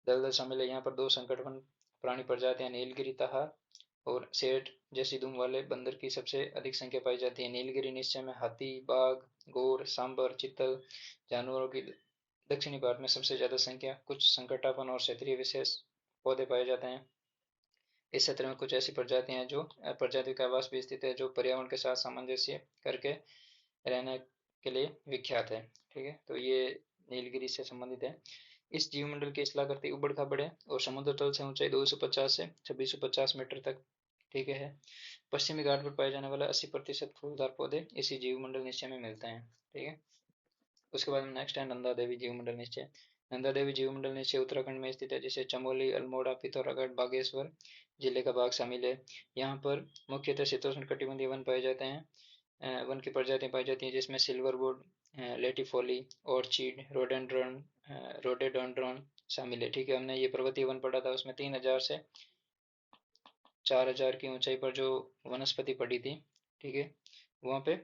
दलदल शामिल है। यहाँ पर दो संकट वन प्राणी प्रजातियां नीलगिरी तहार और सेठ जैसी दुम वाले बंदर की सबसे अधिक संख्या पाई जाती है। नीलगिरी निश्चय में हाथी, बाघ, गोर, सांबर, चीतल जानवरों की दक्षिणी भारत में सबसे ज्यादा संख्या कुछ संकटापन और क्षेत्रीय विशेष पौधे पाए जाते हैं। इस क्षेत्र में कुछ ऐसी प्रजातियां हैं जो प्रजाति का आवास भी स्थित है, जो पर्यावरण के साथ सामंजस्य करके रहने के लिए विख्यात है। ठीक है, तो ये नीलगिरी से संबंधित है। इस जीवमंडल की स्थलाकृति उबड़ खाबड़ है और समुद्र तल से ऊंचाई 250 से 2650 मीटर तक, ठीक है। पश्चिमी घाट पर पाए जाने वाला 80% फूलदार पौधे इसी जीवमंडल निश्चय में मिलते हैं। ठीक है, उसके बाद में नेक्स्ट है नंदा देवी जीवमंडल निश्चय। नंदा देवी जीवमंडल निश्चय उत्तराखंड में स्थित है, जिसे चमोली, अल्मोड़ा, पिथौरागढ़, बागेश्वर जिले का भाग शामिल है। यहाँ पर मुख्यतः शीतोष्ण कटिबंधीय वन पाए जाते हैं। वन की प्रजातियां पाई जाती हैं जिसमें सिल्वरवुड, लेटिफोली, ऑर्चिड, रोडेडोंड्रॉन शामिल है। ठीक है, हमने ये पर्वतीय वन पढ़ा था, उसमें 3000 से 4000 की ऊंचाई पर जो वनस्पति पड़ी थी, ठीक है, वहाँ पे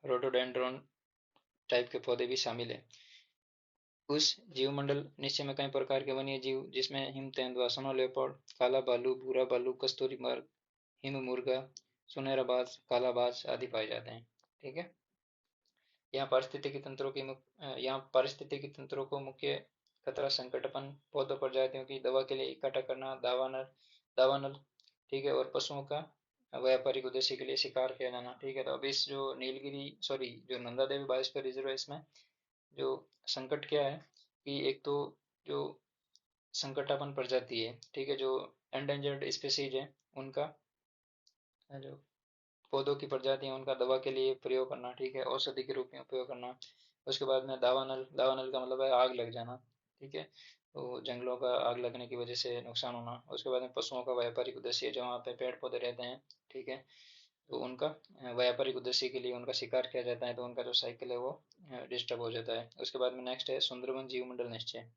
रोडोडेंड्रॉन टाइप के पौधे भी शामिल है। उस जीवमंडल निश्चय में कई प्रकार के वन्य जीव, जिसमें हिम तेंदुआ, स्नो लेपर्ड, काला भालू, भूरा भालू, कस्तूरी मृग, हिम मुर्गा, सुनहरा बाज, काला बाज आदि पाए जाते हैं। ठीक है, यहाँ पारिस्थितिकी तंत्रों को मुख्य खतरा संकटपन पौधों प्रजातियों की दवा के लिए इकट्ठा करना, दावानल, ठीक है, और पशुओं का व्यापारिक उद्देश्य के लिए शिकार किया जाना। ठीक है, तो अब इस जो नीलगिरी सॉरी जो नंदा देवी बायोस्फीयर रिजर्व है, इसमें जो संकट क्या है कि एक तो जो संकटापन प्रजाति है, ठीक है, जो एंडेंजर्ड स्पीसीज है, उनका जो पौधों की प्रजाति है उनका दवा के लिए प्रयोग करना, ठीक है, औषधि के रूप में उपयोग करना। उसके बाद में दावानल, दावानल का मतलब है आग लग जाना। ठीक है, तो जंगलों का आग लगने की वजह से नुकसान होना। उसके बाद में पशुओं का व्यापारिक उद्देश्य, जो वहाँ पे पेड़ पौधे रहते हैं, ठीक है, तो उनका व्यापारिक उद्देश्य के लिए उनका शिकार किया जाता है, तो उनका जो साइकिल है वो डिस्टर्ब हो जाता है। उसके बाद में नेक्स्ट है सुंदरवन जीवमंडल निश्चय।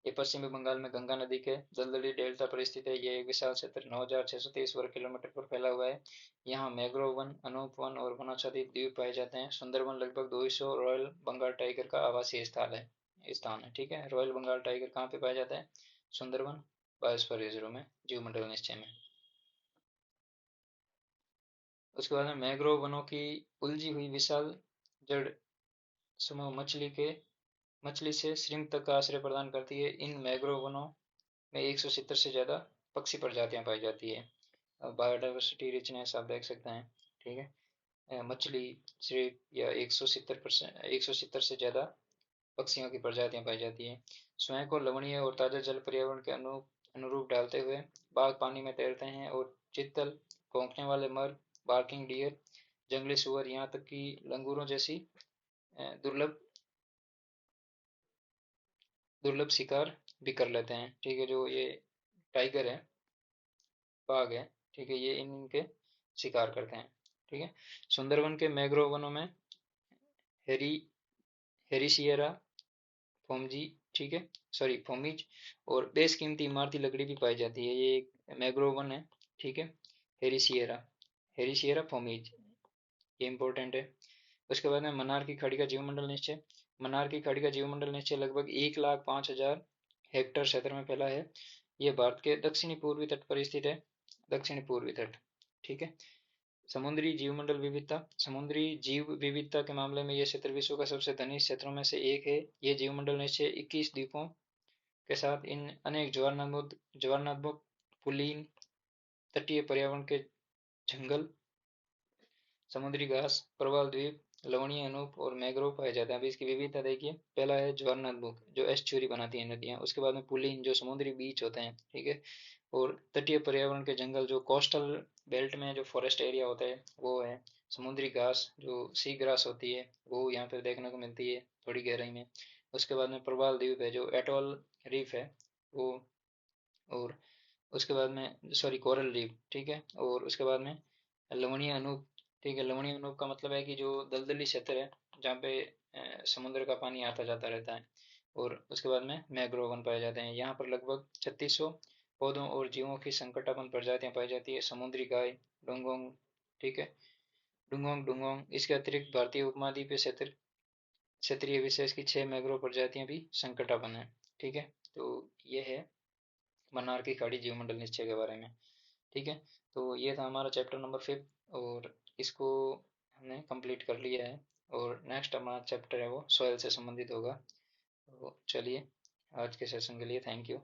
ये पश्चिमी बंगाल में गंगा नदी के दलदली डेल्टा पर स्थित है। ये एक विशाल क्षेत्र 9630 वर्ग किलोमीटर पर फैला हुआ है। यहाँ मैंग्रोव वन, अनूप वन और वनाच्छादित द्वीप पाए जाते हैं। सुंदरबन लगभग 200 रॉयल बंगाल टाइगर का आवासीय स्थान है। ठीक है, रॉयल बंगाल टाइगर कहाँ पे पाया जाता है? सुंदरबन बायोस्फीयर रिजर्व में, जीवमंडल निश्चय में। उसके बाद में मैंग्रोव वनों की उलझी हुई विशाल जड़ समूह मछली से श्रिम्प तक का आश्रय प्रदान करती है। इन मैंग्रोव वनों में 170 से ज़्यादा पक्षी प्रजातियां पाई जाती है। बायोडाइवर्सिटी रिचनेस आप देख सकते हैं। ठीक है, मछली, श्रिम्प या 170 से ज़्यादा पक्षियों की प्रजातियां पाई जाती है। स्वयं को लवणीय और ताज़ा जल पर्यावरण के अनुरूप डालते हुए बाघ पानी में तैरते हैं, और चित्तल, भौंकने वाले मर, बार्किंग डियर, जंगली सुअर, यहाँ तक कि लंगूरों जैसी दुर्लभ दुर्लभ शिकार भी कर लेते हैं। ठीक है, जो ये टाइगर है, बाघ है, ठीक है, ये इनके शिकार करते हैं। ठीक है, सुंदरवन के मैंग्रोव वनों में हेरी हेरिसिएरा फोमजी, ठीक है, सॉरी फोमिज, और बेशकीमती इमारती लकड़ी भी पाई जाती है। ये एक मैंग्रोव वन है। ठीक है, हेरिसिएरा हेरिसिएरा फोमिज, ये इंपॉर्टेंट है। उसके बाद में मन्नार की खाड़ी का जीवमंडल निश्चय। मन्नार की खाड़ी का जीवमंडल निश्चय लगभग 1,05,000 हेक्टेयर क्षेत्र में फैला है। यह भारत के दक्षिणी पूर्वी तट पर स्थित है। दक्षिणी पूर्वी तट, ठीक है। समुद्री जीव विविधता के मामले में यह क्षेत्र विश्व का सबसे धनी क्षेत्रों में से एक है। यह जीवमंडल निश्चय 21 द्वीपों के साथ इन अनेक ज्वारनदमुख, पुलीन, तटीय पर्यावरण के जंगल, समुद्री घास, प्रवाल द्वीप, लवणीय अनूप और मैंग्रोव पाए जाते हैं। अभी इसकी विविधता देखिए, पहला है ज्वारनदमुख, जो एस्चुरी बनाती है नदियाँ। उसके बाद में पुलिन, जो समुद्री बीच होते हैं, ठीक है, और तटीय पर्यावरण के जंगल, जो कोस्टल बेल्ट में जो फॉरेस्ट एरिया होता है वो है। समुद्री घास, जो सी ग्रास होती है, वो यहाँ पे देखने को मिलती है थोड़ी गहराई में। उसके बाद में प्रवाल द्वीप है, जो एटोल रीफ है वो, और उसके बाद में सॉरी कोरल रीफ, ठीक है, और उसके बाद में लवणीय अनूप। ठीक है, लवणीय अनूप का मतलब है कि जो दलदली क्षेत्र है, जहाँ पे समुद्र का पानी आता जाता रहता है। और उसके बाद में मैंग्रोव वन पाए जाते हैं। यहाँ पर लगभग 3600 पौधों और जीवों की संकटापन्न प्रजातियां पाई जाती है। समुद्री गाय, डुंगोंग, ठीक है, डुंगोंग डुंगोंग। इसके अतिरिक्त भारतीय उपमहाद्वीपीय क्षेत्रीय विशेष की 6 मैंग्रोव प्रजातियां भी संकटापन्न है। ठीक है, तो ये है मन्नार की खाड़ी जीवमंडल निश्चय के बारे में। ठीक है, तो ये था हमारा चैप्टर नंबर 5, और इसको हमने कंप्लीट कर लिया है। और नेक्स्ट हमारा चैप्टर है वो सॉइल से संबंधित होगा। तो चलिए, आज के सेशन के लिए थैंक यू।